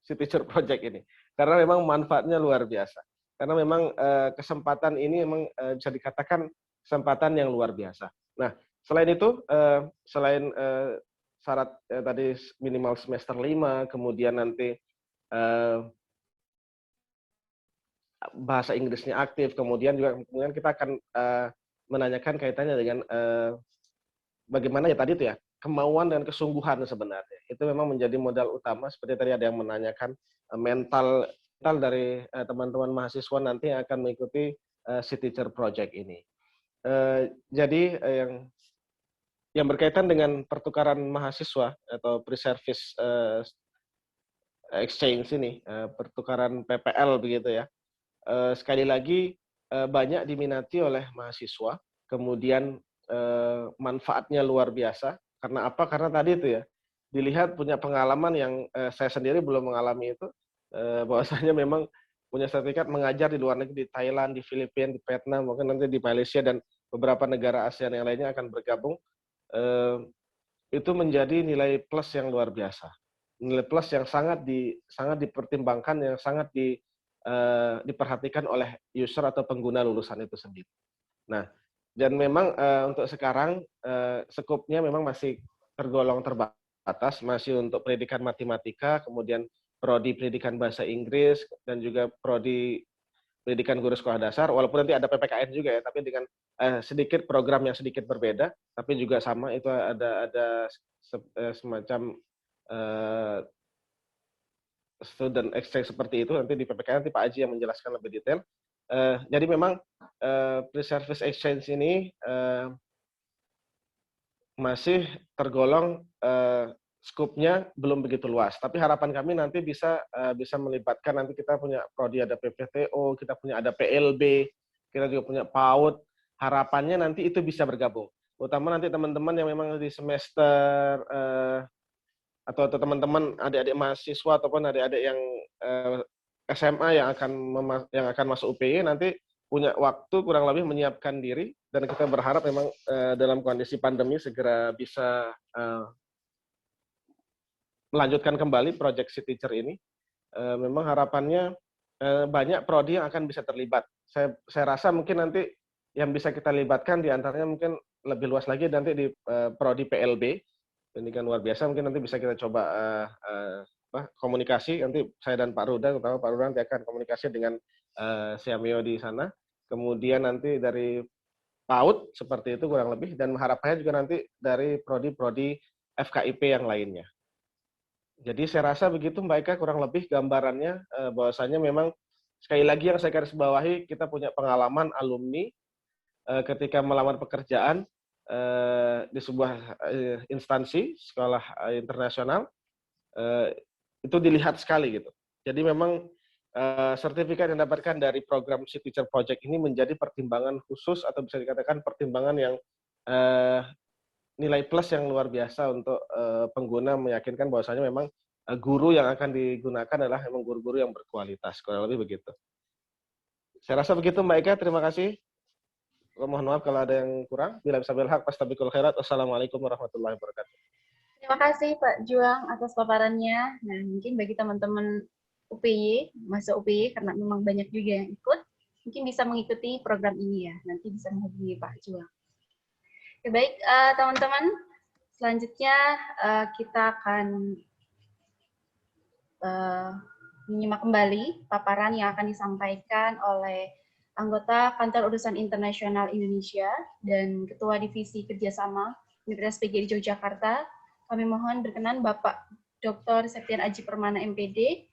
City Teacher Project ini. Karena memang manfaatnya luar biasa. Karena memang kesempatan ini memang bisa dikatakan kesempatan yang luar biasa. Nah, selain itu, selain syarat tadi minimal semester 5, kemudian nanti bahasa Inggrisnya aktif, kemudian kita akan menanyakan kaitannya dengan bagaimana ya tadi itu ya, kemauan dan kesungguhan sebenarnya. Itu memang menjadi modal utama, seperti tadi ada yang menanyakan mental dari teman-teman mahasiswa nanti yang akan mengikuti City Teacher Project ini. Jadi yang berkaitan dengan pertukaran mahasiswa atau pre-service exchange ini, pertukaran PPL begitu ya. Sekali lagi banyak diminati oleh mahasiswa, kemudian manfaatnya luar biasa. Karena apa? Karena tadi itu ya, dilihat punya pengalaman yang saya sendiri belum mengalami itu, bahwasanya memang punya sertifikat mengajar di luar negeri, di Thailand, di Filipina, di Vietnam, mungkin nanti di Malaysia dan beberapa negara ASEAN yang lainnya akan bergabung. Itu menjadi nilai plus yang luar biasa, nilai plus yang sangat dipertimbangkan, yang sangat diperhatikan oleh user atau pengguna lulusan itu sendiri. Nah, dan memang untuk sekarang skopnya memang masih tergolong terbatas, masih untuk pendidikan matematika, kemudian prodi pendidikan bahasa Inggris, dan juga prodi pendidikan guru sekolah dasar, walaupun nanti ada PPKN juga ya, tapi dengan sedikit program yang sedikit berbeda, tapi juga sama, itu ada semacam student exchange seperti itu. Nanti di PPKN nanti Pak Aji yang menjelaskan lebih detail. Jadi memang pre-service exchange ini masih tergolong skupnya belum begitu luas. Tapi harapan kami nanti bisa melibatkan, nanti kita punya prodi ada PPTO, kita punya ada PLB, kita juga punya PAUD. Harapannya nanti itu bisa bergabung. Utama nanti teman-teman yang memang di semester atau teman-teman adik-adik mahasiswa ataupun adik-adik yang SMA yang akan masuk UPY nanti punya waktu kurang lebih menyiapkan diri, dan kita berharap memang dalam kondisi pandemi segera bisa melanjutkan kembali proyek City Teacher ini. Memang harapannya banyak prodi yang akan bisa terlibat. Saya rasa mungkin nanti yang bisa kita libatkan diantaranya mungkin lebih luas lagi nanti di prodi PLB. Ini kan luar biasa, mungkin nanti bisa kita coba komunikasi, nanti saya dan Pak Ruda, terutama Pak Ruda nanti akan komunikasi dengan Siamio di sana, kemudian nanti dari PAUD seperti itu kurang lebih, dan harapannya juga nanti dari prodi-prodi FKIP yang lainnya. Jadi saya rasa begitu Mbak Eka kurang lebih gambarannya, bahwasanya memang sekali lagi yang saya garis bawahi, kita punya pengalaman alumni ketika melamar pekerjaan di sebuah instansi sekolah internasional, itu dilihat sekali gitu. Jadi memang sertifikat yang didapatkan dari program City Teacher Project ini menjadi pertimbangan khusus atau bisa dikatakan pertimbangan yang nilai plus yang luar biasa untuk pengguna, meyakinkan bahwasanya memang guru yang akan digunakan adalah memang guru-guru yang berkualitas, kurang lebih begitu. Saya rasa begitu Mbak Eka, terima kasih. Mohon maaf kalau ada yang kurang. Bila bisa bilhaq, fastabiqul khairat. Wassalamualaikum warahmatullahi wabarakatuh. Terima kasih Pak Juang atas paparannya. Nah, mungkin bagi teman-teman UPY, masa UPY, karena memang banyak juga yang ikut, mungkin bisa mengikuti program ini ya. Nanti bisa menghubungi Pak Juang. Oke, baik, teman-teman. Selanjutnya kita akan menyimak kembali paparan yang akan disampaikan oleh anggota Kantor Urusan Internasional Indonesia dan Ketua Divisi Kerjasama Universitas PGRI Yogyakarta. Kami mohon berkenan Bapak Dr. Septian Aji Permana MPD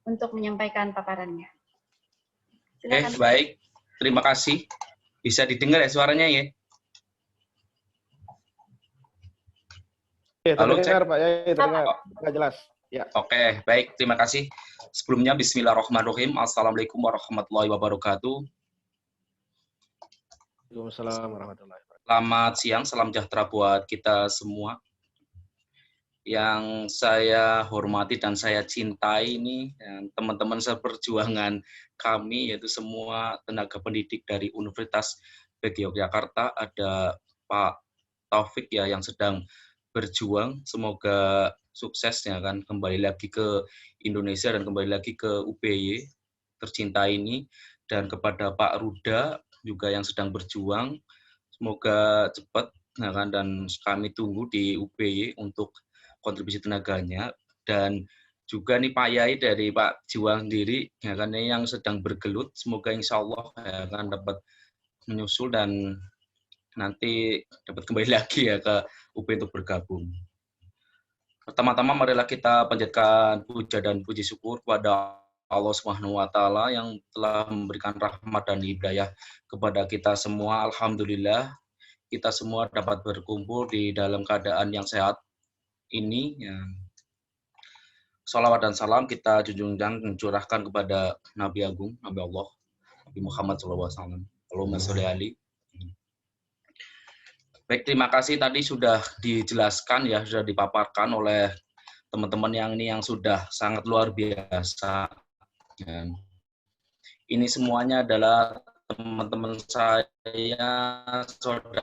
untuk menyampaikan paparannya. Silakan. Baik. Terima kasih. Bisa didengar ya suaranya ya? Ya, Halo, terdengar cek. Pak Yai, terdengar. Nggak jelas. Ya. Oke, baik. Terima kasih. Sebelumnya, bismillahirrahmanirrahim. Assalamualaikum warahmatullahi wabarakatuh. Waalaikumsalam warahmatullahi wabarakatuh. Selamat siang, salam sejahtera buat kita semua. Yang saya hormati dan saya cintai ini, teman-teman seperjuangan kami, yaitu semua tenaga pendidik dari Universitas PGRI Yogyakarta. Ada Pak Taufik ya yang sedang berjuang, semoga suksesnya kan kembali lagi ke Indonesia dan kembali lagi ke UPY tercinta ini, dan kepada Pak Ruda juga yang sedang berjuang, semoga cepat ya kan, dan kami tunggu di UPY untuk kontribusi tenaganya, dan juga nih Pak Yai dari Pak Jiwa sendiri ya kan yang sedang bergelut, semoga insya Allah ya kan dapat menyusul dan nanti dapat kembali lagi ya ke UP untuk bergabung. Pertama-tama marilah kita panjatkan puja dan puji syukur kepada Allah Subhanahu wa taala yang telah memberikan rahmat dan hidayah kepada kita semua. Alhamdulillah kita semua dapat berkumpul di dalam keadaan yang sehat ini ya. Salawat dan salam kita junjung dan mencurahkan kepada Nabi Agung, Nabi Allah, Nabi Muhammad SAW. Allahumma sholli alaihi. Baik, terima kasih tadi sudah dijelaskan ya, sudah dipaparkan oleh teman-teman yang ini yang sudah sangat luar biasa. Dan ini semuanya adalah teman-teman saya, saudara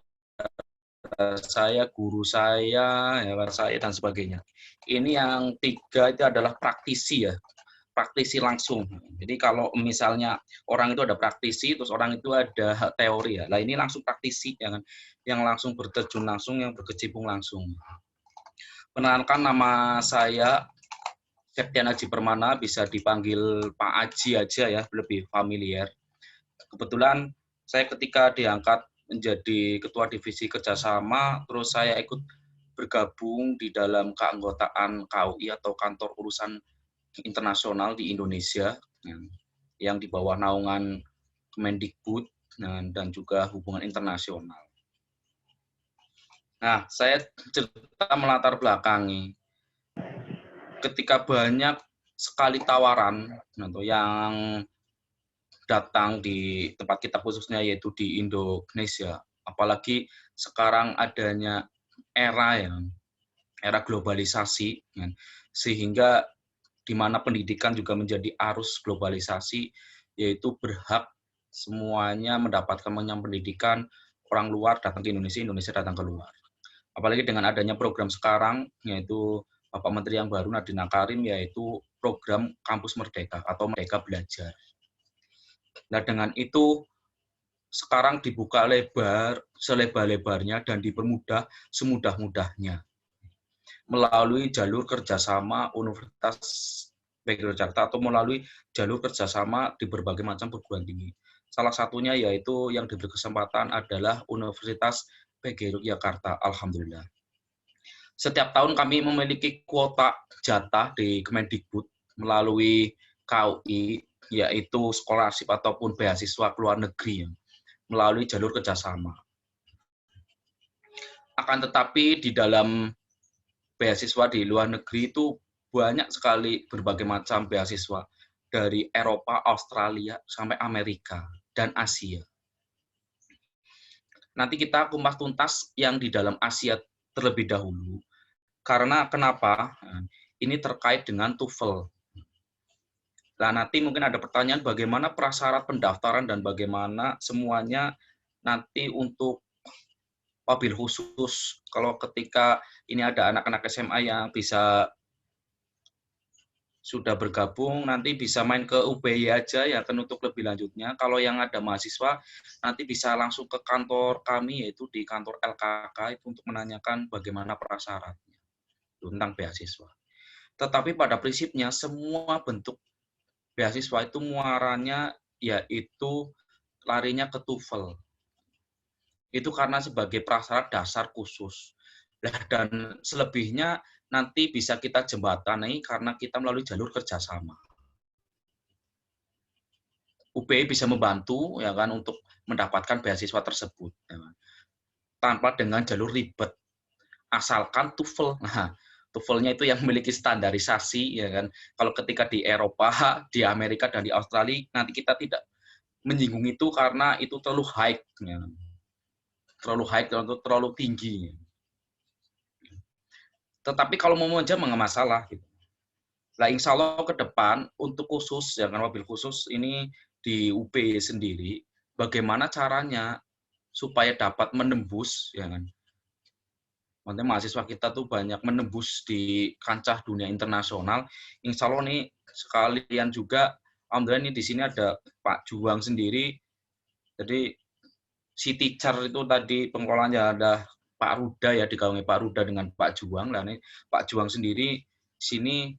saya, guru saya, ya, saya dan sebagainya. Ini yang 3 itu adalah praktisi ya, praktisi langsung. Jadi kalau misalnya orang itu ada praktisi, terus orang itu ada teori ya. Lah ini langsung praktisi yang langsung berterjun langsung, yang berkecimpung langsung. Perkenalkan, nama saya Septian Aji Permana, bisa dipanggil Pak Aji aja ya, lebih familiar. Kebetulan saya ketika diangkat menjadi ketua divisi kerjasama, terus saya ikut bergabung di dalam keanggotaan KUI atau Kantor Urusan Internasional di Indonesia yang di bawah naungan Kemendikbud dan juga hubungan internasional. Nah, saya cerita melatar belakangi. Ketika banyak sekali tawaran yang datang di tempat kita khususnya yaitu di Indonesia, apalagi sekarang adanya era globalisasi, sehingga di mana pendidikan juga menjadi arus globalisasi, yaitu berhak semuanya mendapatkan pendidikan, orang luar datang ke Indonesia, Indonesia datang ke luar. Apalagi dengan adanya program sekarang, yaitu Bapak Menteri yang baru Nadiem Makarim, yaitu program Kampus Merdeka atau Merdeka Belajar. Nah dengan itu sekarang dibuka lebar, selebar-lebarnya dan dipermudah semudah-mudahnya melalui jalur kerjasama Universitas PGRI Jakarta atau melalui jalur kerjasama di berbagai macam perguruan tinggi. Salah satunya yaitu yang diberi kesempatan adalah Universitas PGRI Jakarta, alhamdulillah. Setiap tahun kami memiliki kuota jatah di Kemendikbud melalui KUI, yaitu scholarship ataupun beasiswa ke luar negeri melalui jalur kerjasama. Akan tetapi di dalam beasiswa di luar negeri itu banyak sekali berbagai macam beasiswa dari Eropa, Australia, sampai Amerika, dan Asia. Nanti kita kupas tuntas yang di dalam Asia terlebih dahulu. Karena kenapa? Ini terkait dengan TOEFL. Nah, nanti mungkin ada pertanyaan bagaimana prasyarat pendaftaran dan bagaimana semuanya nanti untuk wabil khusus kalau ketika ini ada anak-anak SMA yang bisa sudah bergabung, nanti bisa main ke UPY aja ya kan untuk lebih lanjutnya. Kalau yang ada mahasiswa nanti bisa langsung ke kantor kami yaitu di kantor LKK itu untuk menanyakan bagaimana prasyaratnya tentang beasiswa. Tetapi pada prinsipnya semua bentuk beasiswa itu muaranya yaitu larinya ke TOEFL. Itu karena sebagai prasyarat dasar khusus. Dan selebihnya nanti bisa kita jembatani karena kita melalui jalur kerjasama. UPI bisa membantu ya kan untuk mendapatkan beasiswa tersebut ya kan. Tanpa dengan jalur ribet, asalkan TOEFL. Nah, TOEFL-nya itu yang memiliki standarisasi ya kan. Kalau ketika di Eropa, di Amerika dan di Australia nanti kita tidak menyinggung itu karena itu terlalu high ya. Terlalu tinggi. Tetapi kalau mau menjam nggak masalah gitu. Nah, insya Allah ke depan untuk khusus ya kan mobil khusus ini di UP sendiri, bagaimana caranya supaya dapat menembus ya kan. Maksudnya mahasiswa kita tuh banyak menembus di kancah dunia internasional. Insya Allah nih sekalian juga, alhamdulillah nih di sini ada Pak Juang sendiri. Jadi si teacher itu tadi pengelolanya ada Pak Ruda ya, digawangi Pak Ruda dengan Pak Juang. Lah nih Pak Juang sendiri sini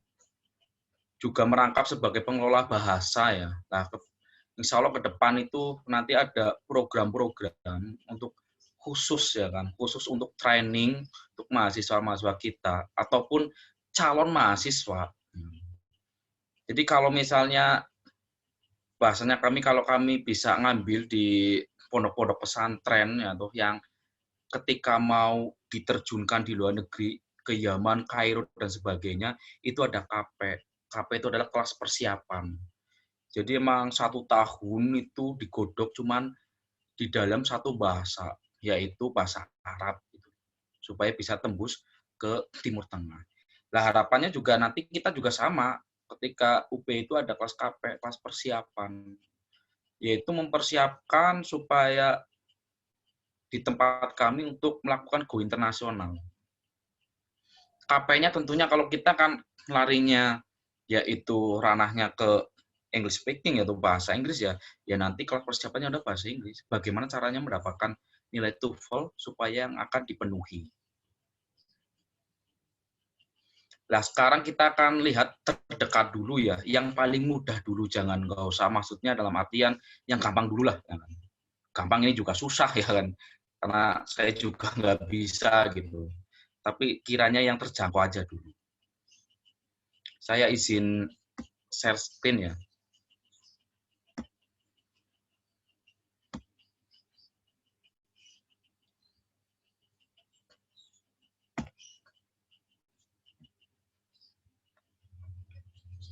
juga merangkap sebagai pengelola bahasa ya. Nah, insya Allah ke depan itu nanti ada program-program untuk khusus ya kan, khusus untuk training untuk mahasiswa-mahasiswa kita ataupun calon mahasiswa. Jadi kalau misalnya bahasanya kalau kami bisa ngambil di pondok-pondok pesantren ya tuh yang ketika mau diterjunkan di luar negeri ke Yaman, Kairo dan sebagainya itu ada KP. KP itu adalah kelas persiapan. Jadi emang 1 tahun itu digodok cuman di dalam satu bahasa, yaitu bahasa Arab, gitu, supaya bisa tembus ke Timur Tengah. Nah harapannya juga nanti kita juga sama, ketika UP itu ada kelas KP, kelas persiapan, yaitu mempersiapkan supaya di tempat kami untuk melakukan go internasional. KP-nya tentunya kalau kita kan larinya yaitu ranahnya ke English speaking yaitu bahasa Inggris ya nanti kelas persiapannya ada bahasa Inggris. Bagaimana caranya mendapatkan nilai TOEFL supaya yang akan dipenuhi. Nah sekarang kita akan lihat terdekat dulu ya, yang paling mudah dulu, jangan nggak usah maksudnya dalam artian yang gampang dulu lah. Gampang ini juga susah ya kan, karena saya juga nggak bisa gitu. Tapi kiranya yang terjangkau aja dulu. Saya izin share screen ya.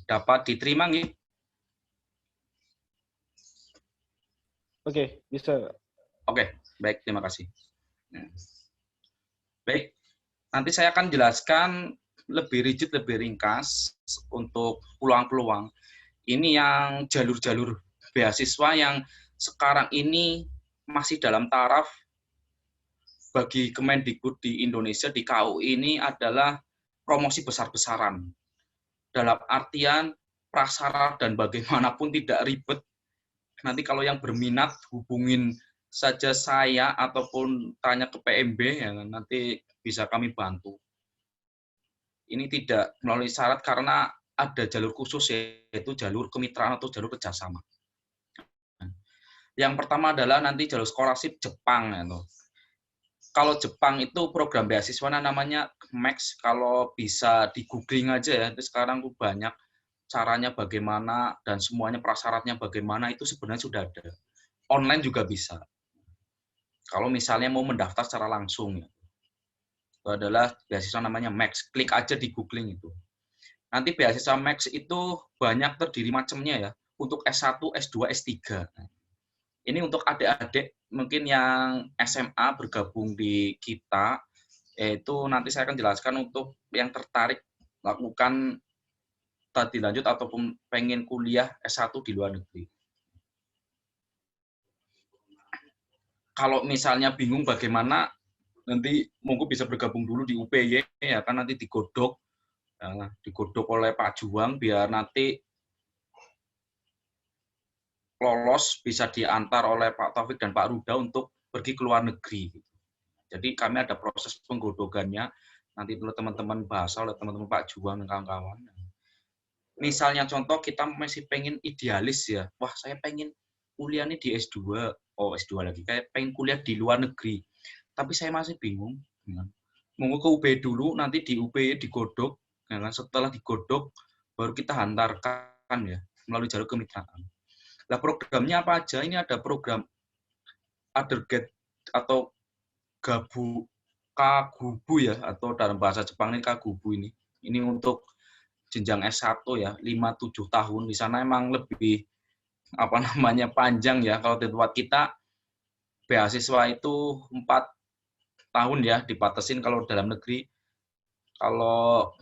Dapat diterima nggih? Oke, bisa. Oke, baik, terima kasih. Baik, nanti saya akan jelaskan lebih rigid, lebih ringkas untuk peluang-peluang. Ini yang jalur-jalur beasiswa yang sekarang ini masih dalam taraf bagi Kemendikbud di Indonesia, di KU ini adalah promosi besar-besaran. Dalam artian prasyarat dan bagaimanapun tidak ribet. Nanti kalau yang berminat hubungin saja saya ataupun tanya ke PMB ya nanti bisa kami bantu. Ini tidak melalui syarat karena ada jalur khusus yaitu jalur kemitraan atau jalur kerjasama. Yang pertama adalah nanti jalur scholarship Jepang ya. Kalau Jepang itu program beasiswa namanya Max, kalau bisa di googling aja ya, sekarang tuh banyak caranya bagaimana dan semuanya prasyaratnya bagaimana itu sebenarnya sudah ada. Online juga bisa. Kalau misalnya mau mendaftar secara langsung ya. Itu adalah beasiswa namanya Max, klik aja di googling itu. Nanti beasiswa Max itu banyak terdiri macamnya ya, untuk S1, S2, S3. Ini untuk adik-adik mungkin yang SMA bergabung di kita, yaitu nanti saya akan jelaskan untuk yang tertarik lakukan tadi lanjut ataupun pengen kuliah S1 di luar negeri. Kalau misalnya bingung bagaimana, nanti monggo bisa bergabung dulu di UPY, ya kan nanti digodok oleh Pak Juang biar nanti lolos bisa diantar oleh Pak Taufik dan Pak Ruda untuk pergi ke luar negeri. Jadi kami ada proses penggodokannya, nanti dulu teman-teman bahas oleh teman-teman Pak Juang dan kawan-kawan. Misalnya contoh kita masih pengen idealis ya, wah saya pengen kuliah nih di S2, S2 lagi, kayak pengen kuliah di luar negeri, tapi saya masih bingung. Mau ke UB dulu, nanti di UB digodok, setelah digodok baru kita hantarkan ya melalui jalur kemitraan. Nah, programnya apa aja? Ini ada program undergrad atau kagubu ya, atau dalam bahasa Jepang ini kagubu ini. Ini untuk jenjang S1 ya, 5-7 tahun. Di sana emang lebih panjang ya. Kalau di tempat kita beasiswa itu 4 tahun ya, dibatasin kalau dalam negeri. Kalau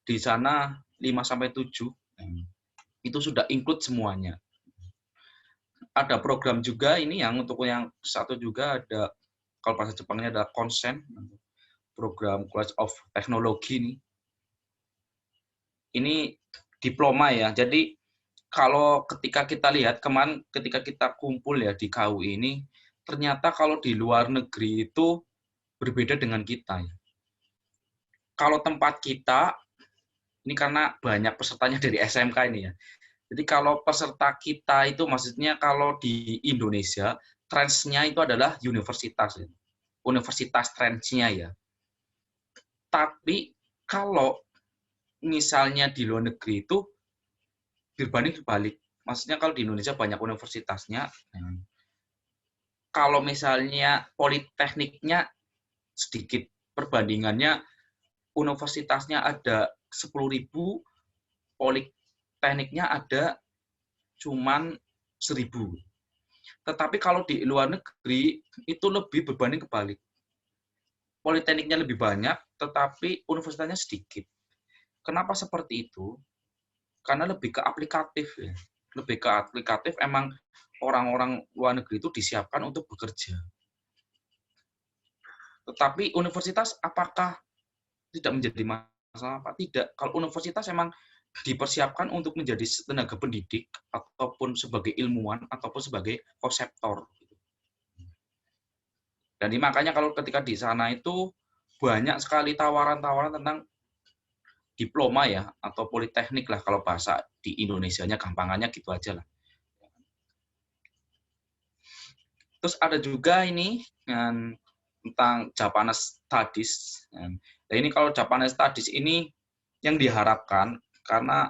di sana 5-7 itu sudah include semuanya. Ada program juga ini yang untuk yang satu juga ada, kalau bahasa Jepangnya ada konsen, program College of Technology ini. Ini diploma ya. Jadi kalau ketika kita lihat kemarin ketika kita kumpul ya di KU ini, ternyata kalau di luar negeri itu berbeda dengan kita ya. Kalau tempat kita ini karena banyak pesertanya dari SMK ini ya. Jadi kalau peserta kita itu maksudnya kalau di Indonesia trends-nya itu adalah universitas. Universitas trends-nya ya. Tapi kalau misalnya di luar negeri itu berbanding terbalik. Maksudnya kalau di Indonesia banyak universitasnya, kalau misalnya politekniknya sedikit, perbandingannya universitasnya ada 10.000, politekniknya ada cuman 1.000. Tetapi kalau di luar negeri itu lebih berbanding kebalik. Politekniknya lebih banyak, tetapi universitasnya sedikit. Kenapa seperti itu? Karena lebih ke aplikatif ya. Lebih ke aplikatif, emang orang-orang luar negeri itu disiapkan untuk bekerja. Tetapi universitas apakah tidak menjadi masalah? Apa? Tidak. Kalau universitas emang dipersiapkan untuk menjadi tenaga pendidik ataupun sebagai ilmuwan ataupun sebagai konseptor. Dan makanya kalau ketika di sana itu banyak sekali tawaran-tawaran tentang diploma ya atau politeknik lah kalau bahasa di Indonesianya gampangannya gitu aja lah. Terus ada juga ini tentang Japanese Studies. Nah, ini kalau Japanese Studies ini yang diharapkan karena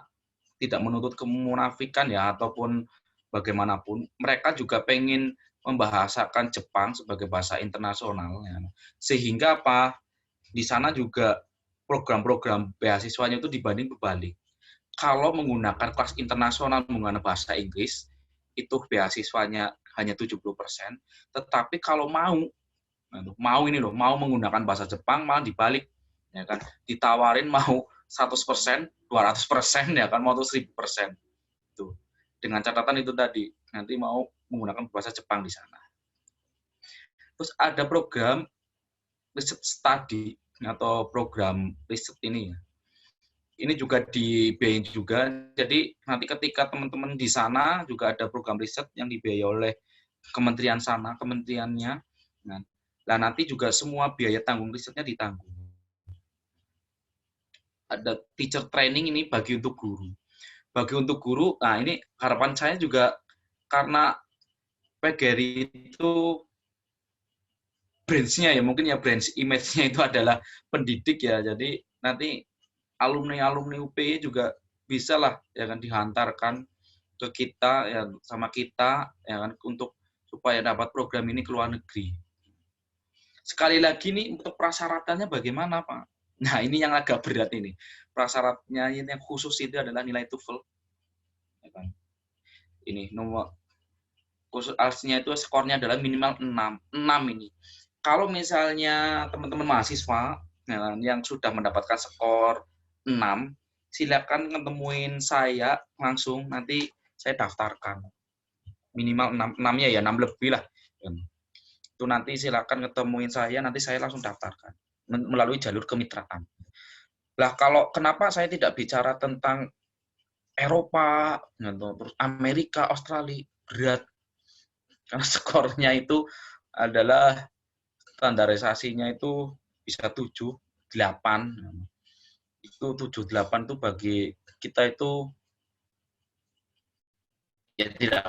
tidak menuntut kemunafikan ya ataupun bagaimanapun, mereka juga pengen membahasakan Jepang sebagai bahasa internasional ya. Sehingga apa? Di sana juga program-program beasiswanya itu dibanding berbalik. Kalau menggunakan kelas internasional menggunakan bahasa Inggris, itu beasiswanya hanya 70%, tetapi kalau mau menggunakan bahasa Jepang malah dibalik, ya kan? Ditawarin mau 100%, 200% ya kan, mau 1000%. Itu. Dengan catatan itu tadi, nanti mau menggunakan bahasa Jepang di sana. Terus ada program research study atau program riset ini ya. Ini juga dibiayai juga. Jadi nanti ketika teman-teman di sana juga ada program riset yang dibiayai oleh kementerian sana, kementeriannya. Nah, nanti juga semua biaya tanggung risetnya ditanggung. Ada teacher training ini bagi untuk guru. Bagi untuk guru, nah ini harapan saya juga karena PGRI itu branch-nya ya, mungkin ya branch image-nya itu adalah pendidik ya. Jadi nanti alumni-alumni UPI juga bisa lah ya kan dihantarkan ke kita ya sama kita ya kan untuk supaya dapat program ini ke luar negeri. Sekali lagi nih untuk prasyaratannya bagaimana Pak? Nah ini yang agak berat ini. Prasyaratnya ini yang khusus itu adalah nilai TOEFL. Ya kan? Ini nomor khusus ALS-nya itu skornya adalah minimal 6 ini. Kalau misalnya teman-teman mahasiswa ya kan, yang sudah mendapatkan skor 6, silakan ketemuin saya langsung, nanti saya daftarkan. Minimal 6-nya ya 6 lebih lah. Itu nanti silakan ketemuin saya, nanti saya langsung daftarkan melalui jalur kemitraan. Lah kalau kenapa saya tidak bicara tentang Eropa, terus Amerika, Australia, berat. Karena skornya itu adalah standarisasinya itu bisa 7, 8. Itu 7, 8 itu bagi kita itu ya tidak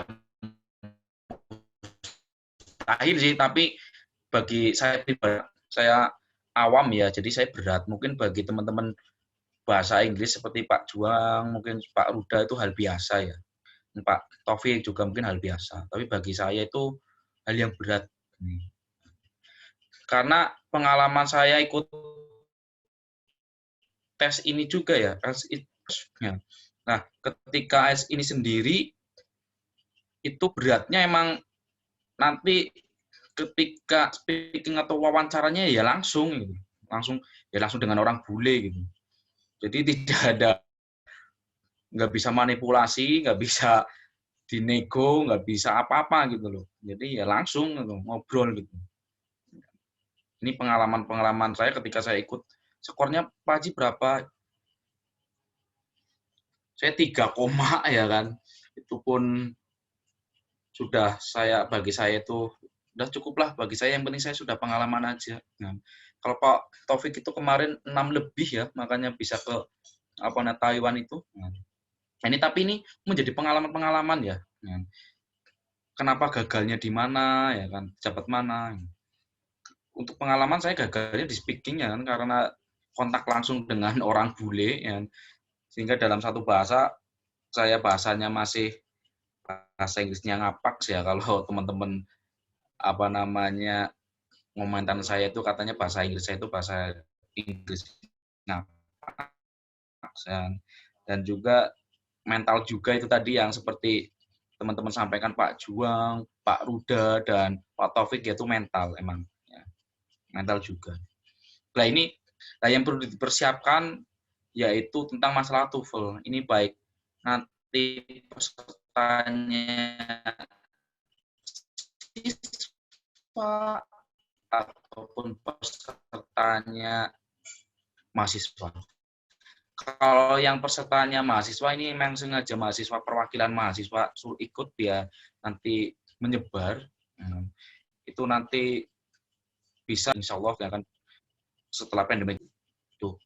mustahil sih, tapi bagi saya pribadi, saya awam ya, jadi saya berat. Mungkin bagi teman-teman bahasa Inggris seperti Pak Juang, mungkin Pak Ruda itu hal biasa ya. Pak Taufik juga mungkin hal biasa. Tapi bagi saya itu hal yang berat. Karena pengalaman saya ikut tes ini juga ya, nah ketika AS ini sendiri itu beratnya emang nanti ketika speaking atau wawancaranya ya langsung dengan orang bule gitu. Jadi tidak ada, nggak bisa manipulasi, nggak bisa dinego, nggak bisa apa-apa gitu loh. Jadi ya langsung gitu, ngobrol gitu. Ini pengalaman saya ketika saya ikut. Skornya Pak Haji berapa? Saya 3, ya kan. Itu pun sudah bagi saya itu udah cukup lah. Bagi saya yang penting saya sudah pengalaman aja. Nah, kalau Pak Taufik itu kemarin 6 lebih ya, makanya bisa ke Taiwan itu. Nah, tapi ini menjadi pengalaman-pengalaman ya. Nah, kenapa gagalnya di mana ya kan, jabat mana. Untuk pengalaman saya gagalnya di speaking-nya kan, karena kontak langsung dengan orang bule ya. Sehingga dalam satu bahasa saya bahasanya masih bahasa Inggrisnya ngapak ya, kalau teman-teman komentar saya itu katanya bahasa Inggris saya itu bahasa Inggris ngapak. Dan juga mental juga itu tadi yang seperti teman-teman sampaikan Pak Juang, Pak Ruda dan Pak Taufik, yaitu mental emang ya. Mental juga. Nah ini yang perlu dipersiapkan yaitu tentang masalah TOEFL. Ini baik nanti pesertanya siswa ataupun pesertanya mahasiswa. Kalau yang pesertanya mahasiswa ini memang sengaja mahasiswa, perwakilan mahasiswa suruh ikut biar nanti menyebar. Itu nanti bisa insya Allah ya kan, setelah pandemi itu.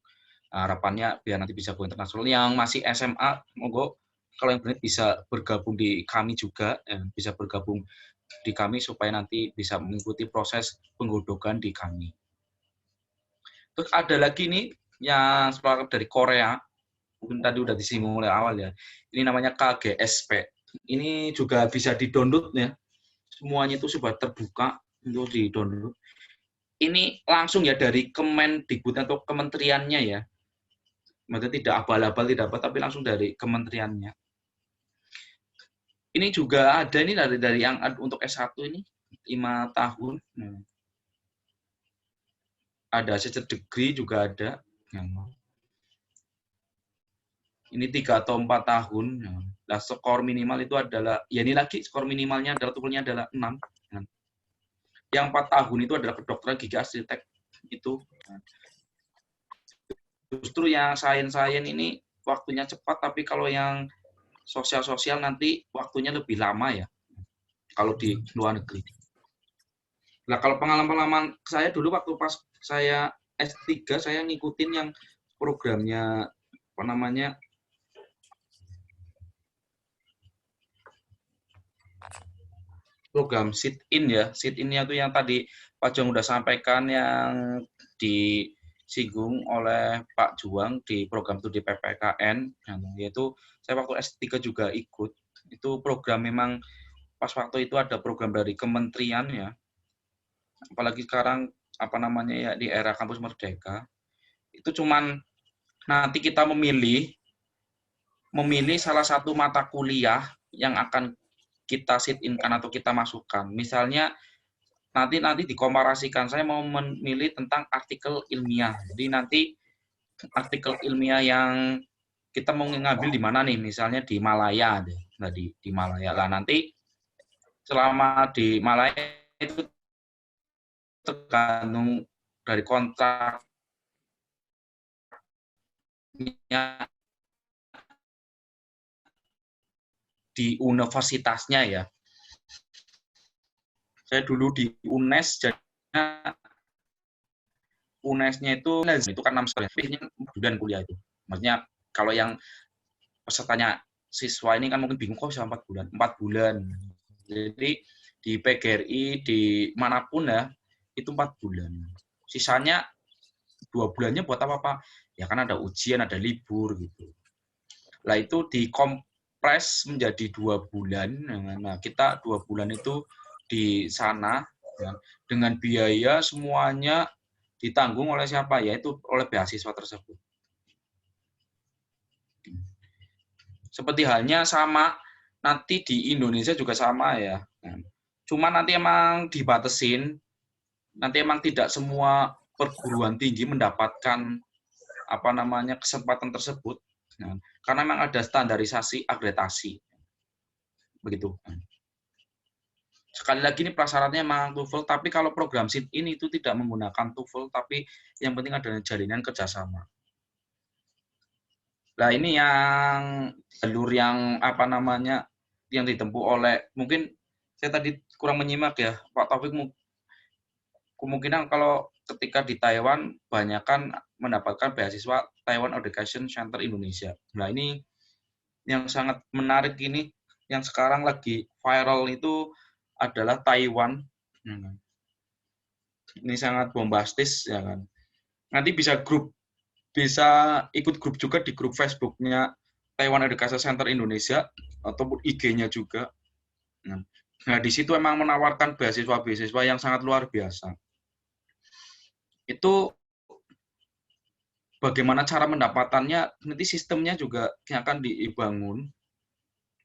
Harapannya biar nanti bisa go internasional. Yang masih SMA, monggo kalau yang benar bisa bergabung di kami juga, bisa bergabung di kami supaya nanti bisa mengikuti proses penggodokan di kami. Terus ada lagi nih yang dari Korea, mungkin tadi udah disinggung oleh awal ya. Ini namanya KGSP. Ini juga bisa di-download ya. Semuanya itu sudah terbuka untuk di-download. Ini langsung ya dari Kemendikbud atau kementeriannya ya. Maksudnya tidak abal-abal, tidak apa, tapi langsung dari kementeriannya. Ini juga ada ini dari yang untuk S1 ini 5 tahun. Ada associate degree juga ada. Ini 3 atau 4 tahun. Nah, skor minimal itu adalah, ya ini lagi skor minimalnya adalah TOEFL-nya adalah 6. Yang 4 tahun itu adalah kedokteran gigi arsitek itu. Justru yang sains ini waktunya cepat, tapi kalau yang sosial nanti waktunya lebih lama ya, kalau di luar negeri. Nah, kalau pengalaman saya dulu waktu pas saya S3, saya ngikutin yang programnya, program sit-in ya. Sit-in-nya itu yang tadi Pak Juang udah sampaikan, yang disinggung oleh Pak Juang di program studi PPKN, yaitu saya waktu S3 juga ikut. Itu program memang pas waktu itu ada program dari kementerian ya. Apalagi sekarang ya di era kampus merdeka. Itu cuman nanti kita memilih salah satu mata kuliah yang akan kita sit-in-kan atau kita masukkan. Misalnya nanti dikomparasikan, saya mau memilih tentang artikel ilmiah. Jadi nanti artikel ilmiah yang kita mau ngambil di mana nih? Misalnya di Malaya, di Malaya. Lah nanti selama di Malaya itu tergantung dari kontraknya di universitasnya ya. Saya dulu di UNES, jadinya UNES-nya itu kan 6 bulan kuliah itu. Maksudnya kalau yang pesertanya siswa ini kan mungkin bingung kok bisa 4 bulan. 4 bulan. Jadi di PGRI, di manapun ya, itu 4 bulan. Sisanya 2 bulannya buat apa-apa? Ya kan ada ujian, ada libur gitu. Lah itu press menjadi 2 bulan. Nah, kita 2 bulan itu di sana ya, dengan biaya semuanya ditanggung oleh siapa? Yaitu oleh beasiswa tersebut. Seperti halnya sama nanti di Indonesia juga sama ya. Cuma nanti emang dibatasin, nanti emang tidak semua perguruan tinggi mendapatkan kesempatan tersebut. Karena memang ada standarisasi akreditasi. Begitu. Sekali lagi ini prasyaratnya memang TOEFL, tapi kalau program SIT ini itu tidak menggunakan TOEFL, tapi yang penting adalah jalinan kerjasama. Nah ini yang jalur yang yang ditempuh oleh, mungkin saya tadi kurang menyimak ya Pak Taufik, kemungkinan kalau ketika di Taiwan banyakkan mendapatkan beasiswa Taiwan Education Center Indonesia. Nah ini yang sangat menarik ini, yang sekarang lagi viral itu adalah Taiwan. Ini sangat bombastis ya kan. Nanti bisa ikut grup juga di grup Facebooknya Taiwan Education Center Indonesia ataupun IG-nya juga. Nah di situ emang menawarkan beasiswa yang sangat luar biasa. Itu bagaimana cara mendapatannya, nanti sistemnya juga yang akan dibangun.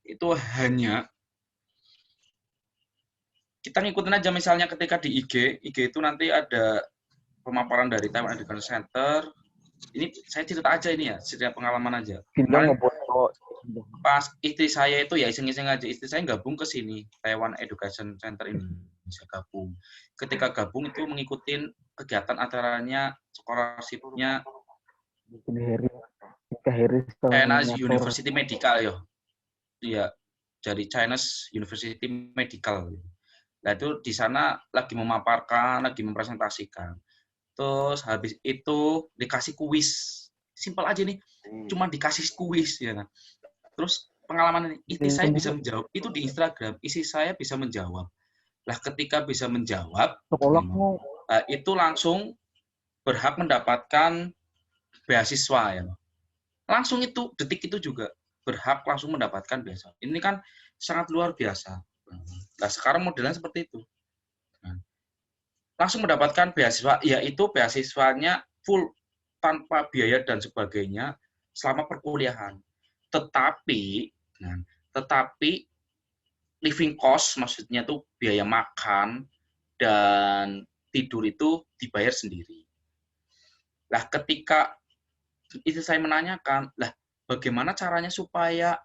Itu hanya kita ngikutin aja, misalnya ketika di IG itu nanti ada pemaparan dari Taiwan Education Center. Ini saya cerita aja ini ya, cerita pengalaman aja. Kemarin pas istri saya itu ya iseng-iseng aja, istri saya gabung ke sini, Taiwan Education Center ini bisa gabung. Ketika gabung itu mengikuti kegiatan acaranya, scholarship-nya China University Medical yo. Iya, dari Chinese University Medical. Nah itu di sana lagi memaparkan, lagi mempresentasikan. Terus habis itu dikasih kuis, simpel aja nih, cuma dikasih kuis ya kan. Terus pengalaman ini, istri saya bisa menjawab itu di Instagram, istri saya bisa menjawab. Lah ketika bisa menjawab, itu langsung berhak mendapatkan beasiswa ya. Langsung itu detik itu juga berhak langsung mendapatkan beasiswa. Ini kan sangat luar biasa. Nah, sekarang modelnya seperti itu. Langsung mendapatkan beasiswa, yaitu beasiswanya full tanpa biaya dan sebagainya selama perkuliahan. Tetapi living cost, maksudnya tuh biaya makan dan tidur itu dibayar sendiri. Lah ketika itu saya menanyakan, lah bagaimana caranya supaya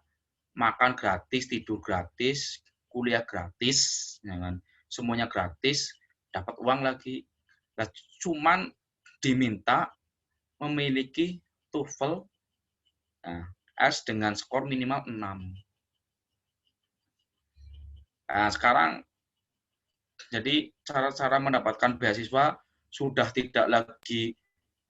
makan gratis, tidur gratis, kuliah gratis, ya kan? Semuanya gratis, dapat uang lagi. Nah, cuman diminta memiliki TOEFL S dengan skor minimal 6. Nah, sekarang jadi cara-cara mendapatkan beasiswa sudah tidak lagi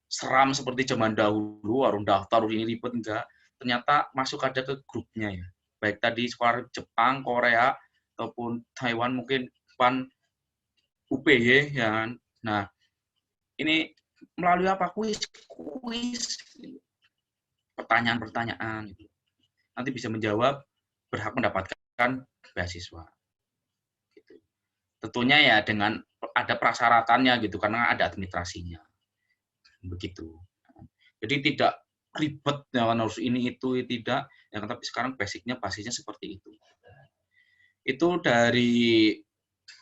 seram seperti zaman dahulu, warung daftar ini ribet, enggak. Ternyata masuk aja ke grupnya ya. Baik tadi sekolah Jepang, Korea, ataupun Taiwan, mungkin Pan UPY ya kan. Nah, ini melalui apa? Kuis, pertanyaan-pertanyaan gitu. Nanti bisa menjawab, berhak mendapatkan beasiswa. Gitu. Tentunya ya dengan ada prasyaratannya gitu, karena ada administrasinya. Begitu. Jadi tidak ribet ya, harus ini itu tidak, ya, tapi sekarang basisnya seperti itu. Itu dari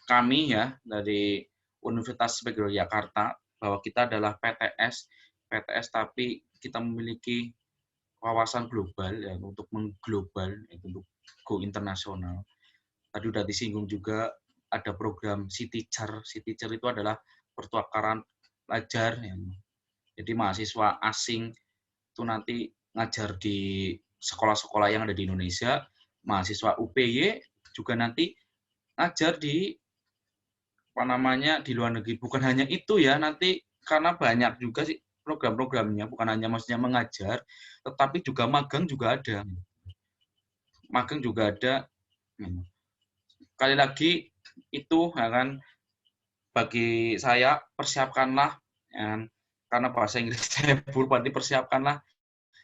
kami ya, dari Universitas Yogyakarta, bahwa kita adalah PTS tapi kita memiliki wawasan global ya, untuk mengglobal, untuk go internasional. Tadi sudah disinggung juga ada program CityCer. CityCer itu adalah pertukaran pelajar ya. Jadi mahasiswa asing itu nanti ngajar di sekolah-sekolah yang ada di Indonesia, mahasiswa UPY juga nanti ngajar di di luar negeri. Bukan hanya itu ya, nanti karena banyak juga sih program-programnya, bukan hanya maksudnya mengajar, tetapi juga magang juga ada. Magang juga ada. Sekali lagi itu ya kan, bagi saya persiapkanlah ya, karena bahasa Inggris saya berarti persiapkanlah,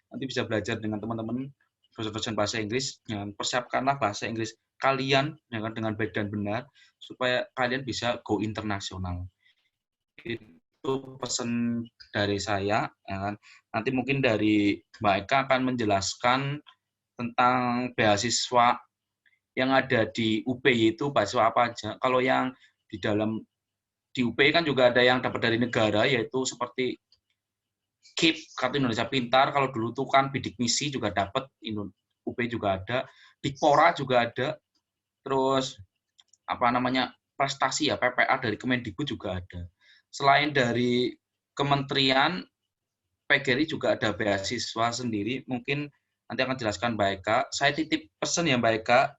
nanti bisa belajar dengan teman-teman dosen-dosen bahasa Inggris, ya, persiapkanlah bahasa Inggris kalian ya kan, dengan baik dan benar supaya kalian bisa go internasional. Itu pesan dari saya, ya kan. Nanti mungkin dari Mbak Eka akan menjelaskan tentang beasiswa yang ada di UPY itu beasiswa apa aja. Kalau yang di UPY kan juga ada yang dapat dari negara, yaitu seperti KIP, Kartu Indonesia Pintar. Kalau dulu tuh kan bidik misi juga dapat, UPY juga ada, Dikpora juga ada, terus apa namanya prestasi ya PPA dari Kemendikbud juga ada. Selain dari Kementerian, PGRI juga ada beasiswa sendiri. Mungkin nanti akan jelaskan Mbak Eka. Saya titip pesan ya Mbak Eka,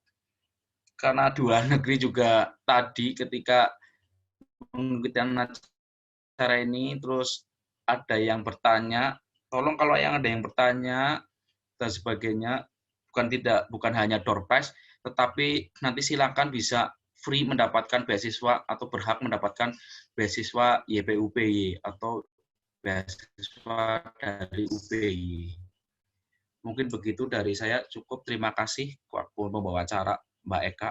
karena dua negeri juga tadi ketika mengikuti acara ini, terus ada yang bertanya, tolong kalau yang ada yang bertanya dan sebagainya, bukan hanya door prize, tetapi nanti silakan bisa free mendapatkan beasiswa atau berhak mendapatkan beasiswa YPUPY atau beasiswa dari UPY. Mungkin begitu dari saya, cukup. Terima kasih waktu membawa acara Mbak Eka.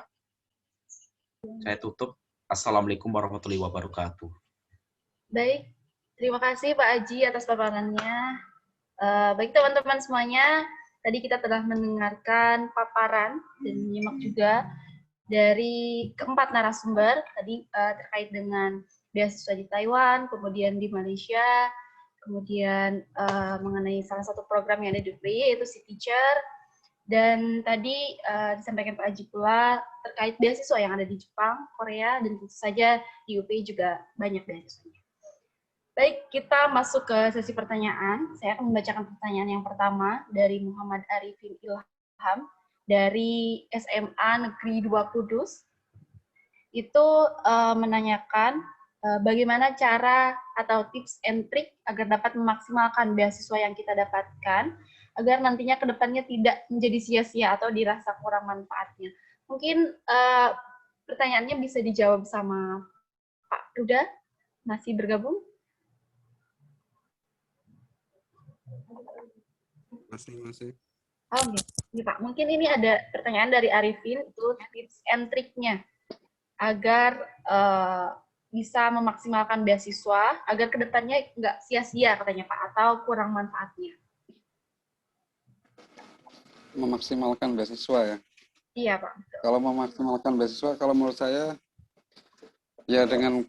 Saya tutup. Assalamualaikum warahmatullahi wabarakatuh. Baik, terima kasih Pak Aji atas paparannya. Baik teman-teman semuanya, tadi kita telah mendengarkan paparan dan menyimak juga dari keempat narasumber tadi terkait dengan beasiswa di Taiwan, kemudian di Malaysia, kemudian mengenai salah satu program yang ada di UPY yaitu Si Teacher, dan tadi disampaikan Pak Aji pula terkait beasiswa yang ada di Jepang, Korea, dan tentu saja di UPY juga banyak beasiswanya. Baik, kita masuk ke sesi pertanyaan. Saya akan membacakan pertanyaan yang pertama dari Muhammad Arifin Ilham dari SMA Negeri 2 Kudus. Itu menanyakan bagaimana cara atau tips and trick agar dapat memaksimalkan beasiswa yang kita dapatkan, agar nantinya ke depannya tidak menjadi sia-sia atau dirasa kurang manfaatnya. Mungkin pertanyaannya bisa dijawab sama Pak Ruda, masih bergabung? Masih. Oh gitu, Pak. Mungkin ini ada pertanyaan dari Arifin, itu tips and trick-nya agar bisa memaksimalkan beasiswa, agar kedepannya nggak sia-sia katanya Pak, atau kurang manfaatnya. Memaksimalkan beasiswa ya? Iya Pak. Kalau memaksimalkan beasiswa, kalau menurut saya, ya dengan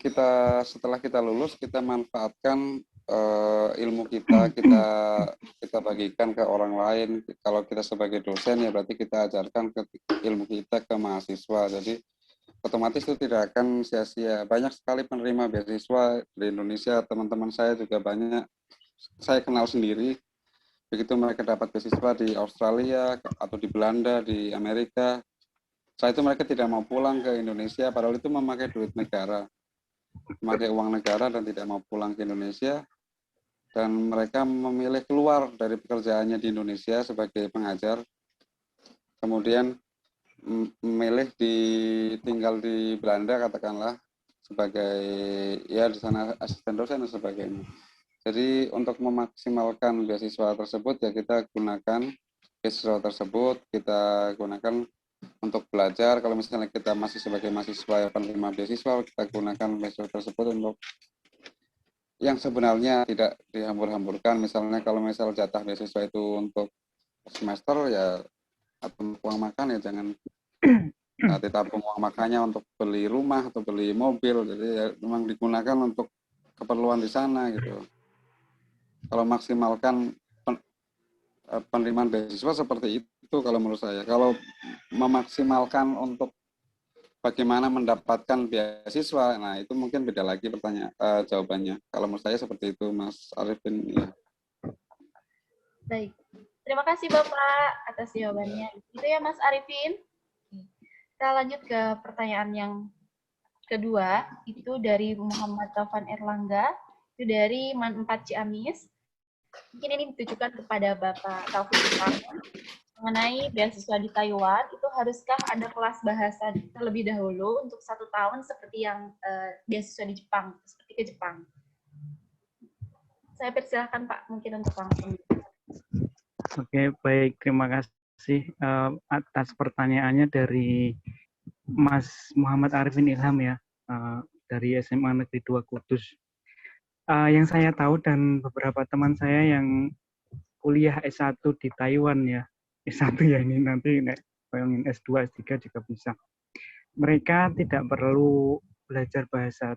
setelah kita lulus, kita manfaatkan ilmu kita bagikan ke orang lain. Kalau kita sebagai dosen, ya berarti kita ajarkan ilmu kita ke mahasiswa. Jadi otomatis itu tidak akan sia-sia. Banyak sekali penerima beasiswa di Indonesia, teman-teman saya juga banyak. Saya kenal sendiri, begitu mereka dapat beasiswa di Australia atau di Belanda, di Amerika, setelah itu mereka tidak mau pulang ke Indonesia, padahal itu memakai duit negara, memakai uang negara dan tidak mau pulang ke Indonesia. Dan mereka memilih keluar dari pekerjaannya di Indonesia sebagai pengajar, kemudian memilih tinggal di Belanda katakanlah sebagai ya di sana asisten dosen dan sebagainya. Jadi untuk memaksimalkan beasiswa tersebut ya kita gunakan beasiswa tersebut, kita gunakan untuk belajar. Kalau misalnya kita masih sebagai mahasiswa penerima beasiswa, kita gunakan beasiswa tersebut untuk yang sebenarnya tidak dihambur-hamburkan. Misalnya kalau misal jatah beasiswa itu untuk semester ya atau uang makan ya jangan ditabung uang makannya untuk beli rumah atau beli mobil. Jadi ya memang digunakan untuk keperluan di sana gitu. Kalau maksimalkan penerimaan beasiswa seperti itu kalau menurut saya. Kalau memaksimalkan untuk bagaimana mendapatkan beasiswa, nah itu mungkin beda lagi jawabannya. Kalau menurut saya seperti itu, Mas Arifin. Ya. Baik, terima kasih Bapak atas jawabannya. Itu ya Mas Arifin. Kita lanjut ke pertanyaan yang kedua, itu dari Muhammad Taufan Erlangga, itu dari MAN 4 Ciamis. Mungkin ini ditujukan kepada Bapak Taufik mengenai beasiswa di Taiwan, itu haruskah ada kelas bahasa terlebih dahulu untuk 1 tahun seperti yang beasiswa di Jepang, seperti ke Jepang? Saya persilahkan Pak, mungkin untuk langsung. Oke, baik. Terima kasih kasih atas pertanyaannya dari Mas Muhammad Arifin Ilham ya, dari SMA Negeri 2 Kudus. Yang saya tahu dan beberapa teman saya yang kuliah S1 di Taiwan ya, S1 ya ini nanti bayangin S2, S3 juga bisa. Mereka tidak perlu belajar bahasa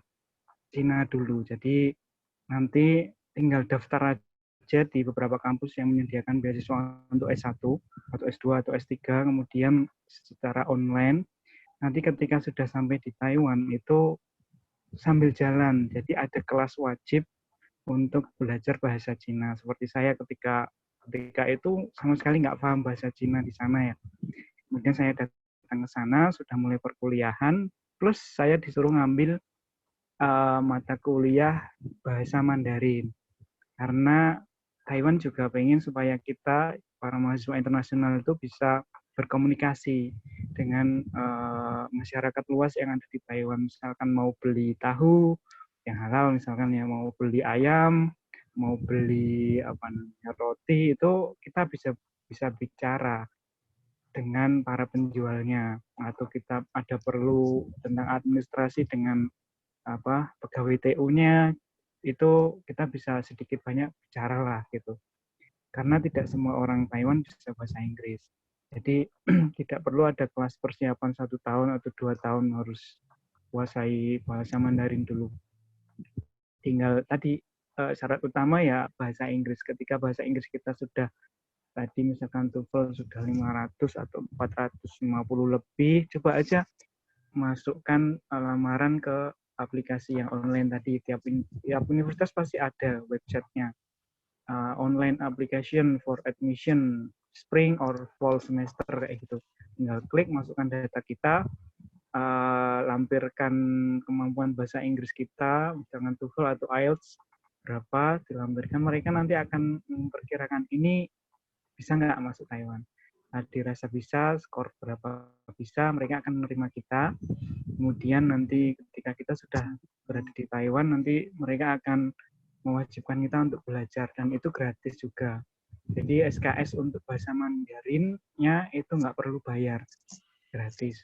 Cina dulu, jadi nanti tinggal daftar aja di beberapa kampus yang menyediakan beasiswa untuk S1 atau S2 atau S3, kemudian secara online. Nanti ketika sudah sampai di Taiwan itu sambil jalan, jadi ada kelas wajib untuk belajar bahasa Cina. Seperti saya ketika itu sama sekali nggak paham bahasa Cina di sana ya. Kemudian saya datang ke sana, sudah mulai perkuliahan, plus saya disuruh ngambil mata kuliah bahasa Mandarin. Karena Taiwan juga pengen supaya kita, para mahasiswa internasional itu bisa berkomunikasi dengan masyarakat luas yang ada di Taiwan. Misalkan mau beli tahu yang halal, misalkan ya mau beli ayam, mau beli roti, itu kita bisa bicara dengan para penjualnya, atau kita ada perlu tentang administrasi dengan pegawai TU-nya, itu kita bisa sedikit banyak bicara lah gitu. Karena tidak semua orang Taiwan bisa bahasa Inggris. Jadi tidak perlu ada kelas persiapan 1 tahun atau 2 tahun harus kuasai bahasa Mandarin dulu. Tinggal tadi syarat utama ya bahasa Inggris. Ketika bahasa Inggris kita sudah tadi misalkan TOEFL sudah 500 atau 450 lebih, coba aja masukkan lamaran ke aplikasi yang online tadi. Tiap universitas pasti ada websitenya. Online application for admission spring or fall semester kayak gitu. Tinggal klik, masukkan data kita, lampirkan kemampuan bahasa Inggris kita, misalkan TOEFL atau IELTS berapa, dilampirkan, mereka nanti akan memperkirakan ini bisa nggak masuk Taiwan. Nah, dirasa bisa, skor berapa bisa, mereka akan menerima kita. Kemudian nanti ketika kita sudah berada di Taiwan, nanti mereka akan mewajibkan kita untuk belajar, dan itu gratis juga. Jadi SKS untuk bahasa Mandarinnya itu nggak perlu bayar, gratis.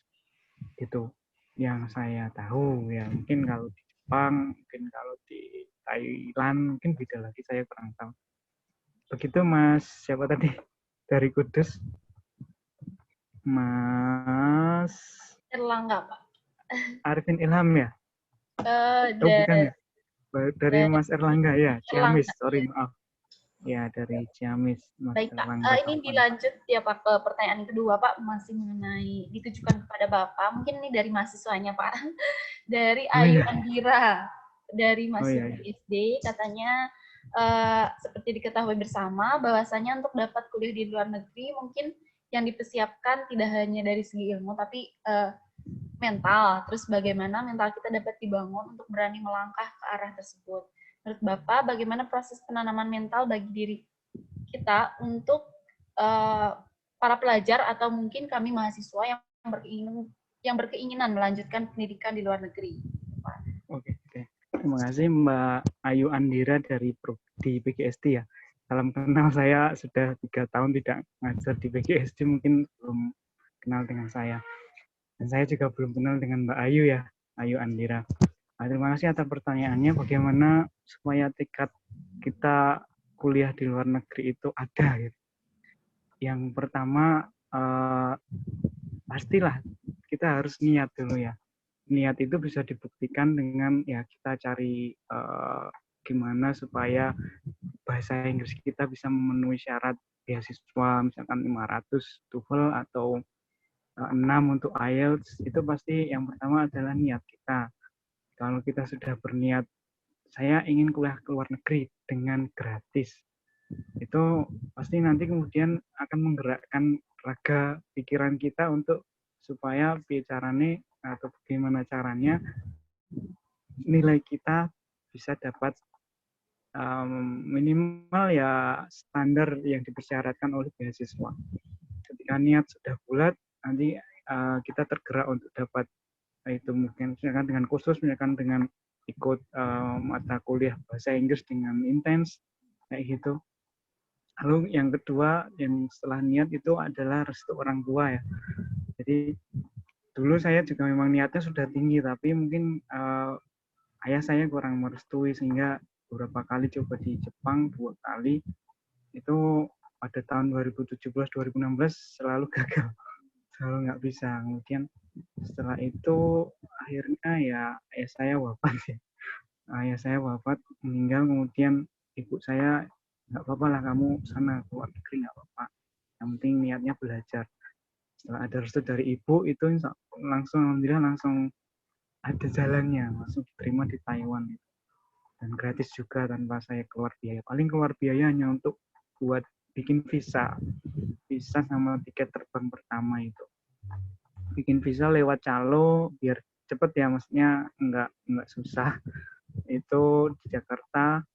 Itu yang saya tahu ya. Mungkin kalau di Jepang, mungkin kalau di Thailand mungkin beda lagi, saya kurang tahu. Begitu Mas, siapa tadi dari Kudus? Mas Erlangga, Pak. Arifin Ilham ya? Bukan ya? Dari Mas Erlangga ya, Ciamis, sorry maaf. Ya, dari Ciamis, Mas Baik, Pak. Erlangga. Ini dilanjut ya Pak ke pertanyaan kedua, Pak, masih mengenai ditujukan kepada Bapak. Mungkin ini dari mahasiswanya, Pak. Dari Ayu Andira, dari mahasiswa SD, katanya seperti diketahui bersama bahwasanya untuk dapat kuliah di luar negeri mungkin yang dipersiapkan tidak hanya dari segi ilmu tapi mental. Terus bagaimana mental kita dapat dibangun untuk berani melangkah ke arah tersebut. Menurut Bapak, bagaimana proses penanaman mental bagi diri kita untuk para pelajar atau mungkin kami mahasiswa yang berkeinginan melanjutkan pendidikan di luar negeri? Oke. Terima kasih Mbak Ayu Andira dari di PGSD ya. Salam kenal, saya sudah 3 tahun tidak ngajar di PGSD, mungkin belum kenal dengan saya. Dan saya juga belum kenal dengan Mbak Ayu ya, Ayu Andira. Nah, terima kasih atas pertanyaannya, bagaimana supaya tekad kita kuliah di luar negeri itu ada gitu. Yang pertama pastilah kita harus niat dulu ya. Niat itu bisa dibuktikan dengan ya kita cari gimana supaya bahasa Inggris kita bisa memenuhi syarat beasiswa, misalkan 500 TOEFL atau 6 untuk IELTS. Itu pasti yang pertama adalah niat kita. Kalau kita sudah berniat, saya ingin kuliah ke luar negeri dengan gratis, itu pasti nanti kemudian akan menggerakkan raga pikiran kita untuk supaya bicaranya atau bagaimana caranya nilai kita bisa dapat minimal ya standar yang dipersyaratkan oleh beasiswa. Ketika niat sudah bulat, nanti kita tergerak untuk dapat itu, mungkin misalkan dengan kursus, misalkan dengan ikut mata kuliah bahasa Inggris dengan intens kayak gitu. Lalu yang kedua, yang setelah niat itu adalah restu orang tua ya. Jadi dulu saya juga memang niatnya sudah tinggi, tapi mungkin ayah saya kurang merestui sehingga beberapa kali coba di Jepang 2 kali itu pada tahun 2017-2016 selalu gagal, selalu nggak bisa. Kemudian setelah itu akhirnya ya ayah saya wafat ya. Ayah saya wafat, meninggal, kemudian ibu saya, nggak apa-apa lah kamu sana keluar negeri nggak apa-apa. Yang penting niatnya belajar. Setelah ada restu dari ibu itu langsung alhamdulillah langsung ada jalannya, langsung diterima di Taiwan. Dan gratis juga tanpa saya keluar biaya. Paling keluar biaya hanya untuk buat bikin visa sama tiket terbang pertama itu. Bikin visa lewat calo biar cepet ya, maksudnya nggak susah. Itu di Jakarta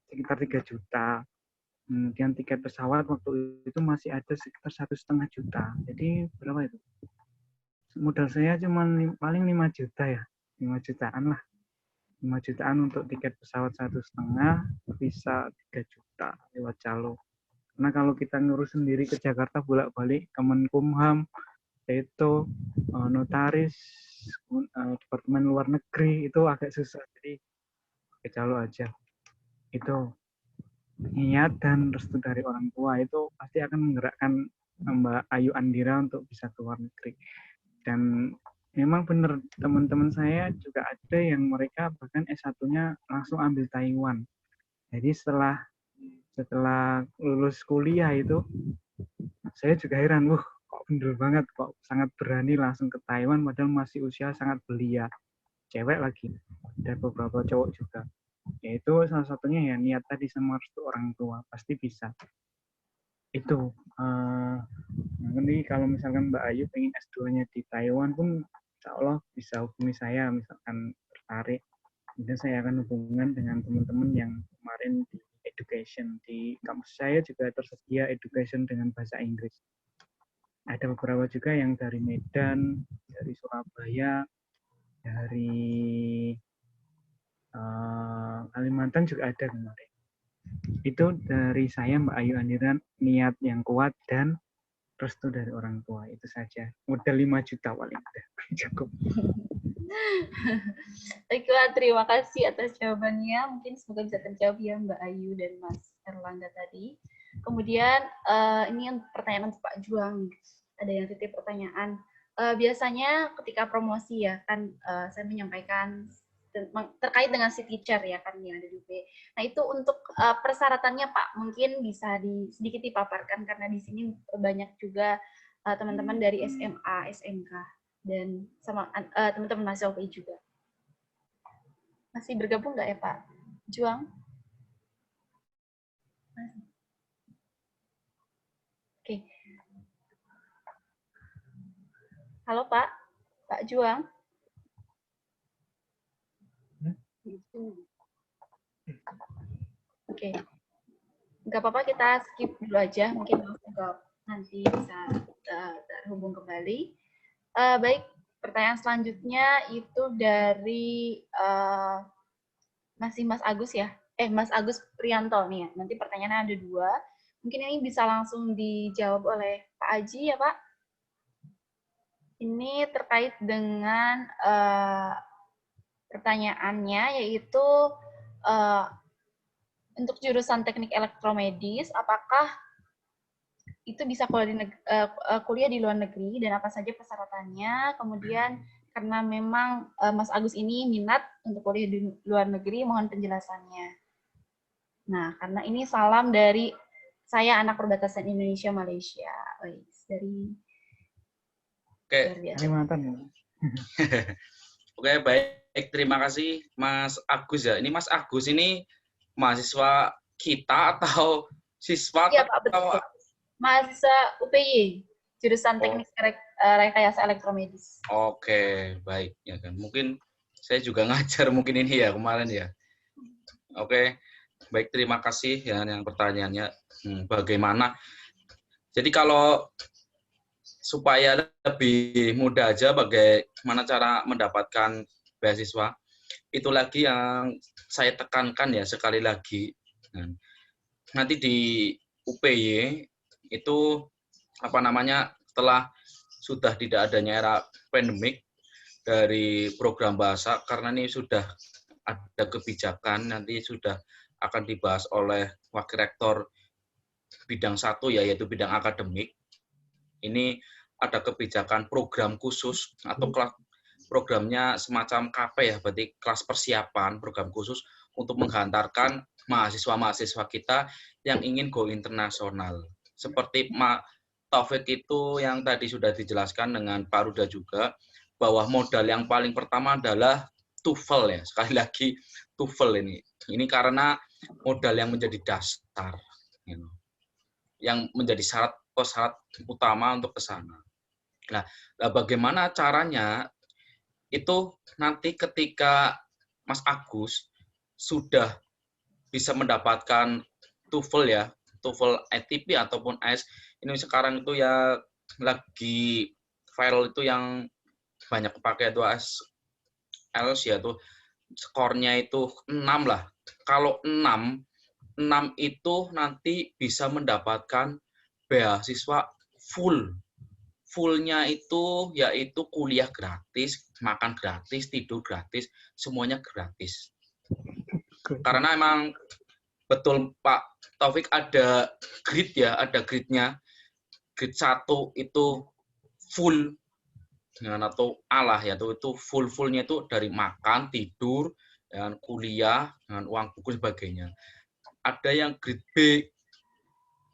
sekitar 3 juta. Kemudian tiket pesawat waktu itu masih ada sekitar 1,5 juta. Jadi berapa itu? Modal saya cuma paling 5 juta ya. 5 jutaan lah. 5 jutaan untuk tiket pesawat 1,5, bisa 3 juta lewat calo. Karena kalau kita ngurus sendiri ke Jakarta bolak-balik, Kemenkumham, itu notaris, Departemen Luar Negeri, itu agak susah. Jadi pakai calo aja. Itu niat dan restu dari orang tua itu pasti akan menggerakkan Mbak Ayu Andira untuk bisa ke luar negeri. Dan memang benar, teman-teman saya juga ada yang mereka bahkan S1-nya langsung ambil Taiwan. Jadi setelah lulus kuliah itu, saya juga heran, kok bener banget, kok sangat berani langsung ke Taiwan padahal masih usia sangat belia. Cewek lagi, ada beberapa cowok juga. Yaitu salah satunya ya niat tadi sama restu orang tua, pasti bisa. Itu nanti kalau misalkan Mbak Ayu pengen S2-nya di Taiwan pun insya Allah bisa hubungi saya, misalkan tertarik. Kemudian saya akan hubungan dengan teman-teman yang kemarin di education. Di kampus saya juga tersedia education dengan bahasa Inggris. Ada beberapa juga yang dari Medan, dari Surabaya, dari Kalimantan juga ada kemarin. Itu dari saya Mbak Ayu Andira, niat yang kuat dan restu dari orang tua, itu saja. Modal 5 juta paling udah cukup. Baiklah, terima kasih atas jawabannya. Mungkin semoga bisa terjawab ya Mbak Ayu dan Mas Erlangga tadi. Kemudian ini pertanyaan untuk Pak Juang. Ada yang titip pertanyaan. Biasanya ketika promosi ya kan saya menyampaikan terkait dengan si teacher ya kan yang ada di UP. Nah itu untuk persyaratannya Pak mungkin bisa sedikit dipaparkan karena di sini banyak juga teman-teman dari SMA, SMK dan sama teman-teman mahasiswa UPI juga. Masih bergabung nggak ya Pak Juang? Oke. Halo Pak Juang. Oke, nggak apa-apa kita skip dulu aja, mungkin nanti bisa terhubung kembali. Baik, pertanyaan selanjutnya itu dari masih Mas Agus ya, Mas Agus Prianto nih ya. Nanti pertanyaannya ada 2, mungkin ini bisa langsung dijawab oleh Pak Aji ya Pak. Ini terkait dengan pertanyaannya yaitu untuk jurusan teknik elektromedis, apakah itu bisa kuliah di luar negeri dan apa saja persyaratannya? Kemudian karena memang Mas Agus ini minat untuk kuliah di luar negeri, mohon penjelasannya. Nah, karena ini salam dari saya anak perbatasan Indonesia Malaysia, dari Kalimantan. Oke, baik. Terima kasih Mas Agus ya. Ini Mas Agus ini mahasiswa kita atau siswa? Iya Pak, betul. Mahasiswa UPY, jurusan teknik rekayasa elektromedis. Oke, baik. Ya kan. Mungkin saya juga ngajar mungkin ini ya kemarin ya. Oke, baik. Terima kasih ya yang pertanyaannya. Bagaimana? Jadi kalau supaya lebih mudah aja bagaimana cara mendapatkan beasiswa, itu lagi yang saya tekankan ya sekali lagi. Nanti di UPY itu setelah sudah tidak adanya era pandemik dari program bahasa, karena ini sudah ada kebijakan, nanti sudah akan dibahas oleh Wakil Rektor bidang 1 yaitu bidang akademik. Ini ada kebijakan program khusus atau programnya semacam KP ya, berarti kelas persiapan, program khusus untuk menghantarkan mahasiswa-mahasiswa kita yang ingin go internasional. Seperti Taufik itu yang tadi sudah dijelaskan dengan Pak Ruda juga, bahwa modal yang paling pertama adalah TOEFL ya, sekali lagi TOEFL ini. Ini karena modal yang menjadi dasar, yang menjadi syarat utama untuk ke sana. Nah, bagaimana caranya? Itu nanti ketika Mas Agus sudah bisa mendapatkan TOEFL ya, TOEFL ATP ataupun AS, ini sekarang itu ya lagi viral itu yang banyak pakai itu AS ya, tuh skornya itu 6 lah. Kalau 6 itu nanti bisa mendapatkan beasiswa fullnya itu yaitu kuliah gratis, makan gratis, tidur gratis, semuanya gratis. Karena emang betul Pak Taufik ada grid ya, ada gridnya. Grid 1 itu full dengan atau alah ya, itu fullnya itu dari makan, tidur, dan kuliah, dengan uang buku sebagainya. Ada yang grid B.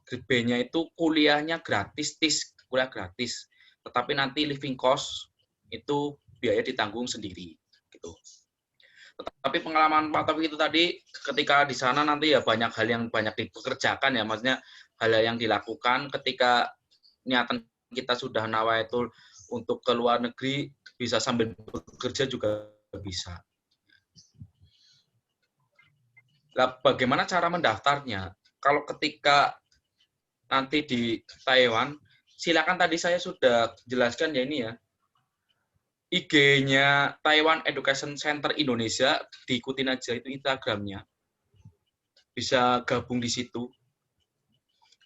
Grid B-nya itu kuliahnya gratis, kuliah gratis. Tetapi nanti living cost itu biaya ditanggung sendiri gitu. Tetapi pengalaman Pak Taufik itu tadi ketika di sana nanti ya banyak hal yang banyak dipekerjakan ya, maksudnya hal yang dilakukan ketika niatan kita sudah nawaitul untuk ke luar negeri, bisa sambil bekerja juga bisa. Nah, bagaimana cara mendaftarnya? Kalau ketika nanti di Taiwan, silakan tadi saya sudah jelaskan ya ini ya. IG-nya Taiwan Education Center Indonesia, diikutin aja itu Instagram-nya. Bisa gabung di situ.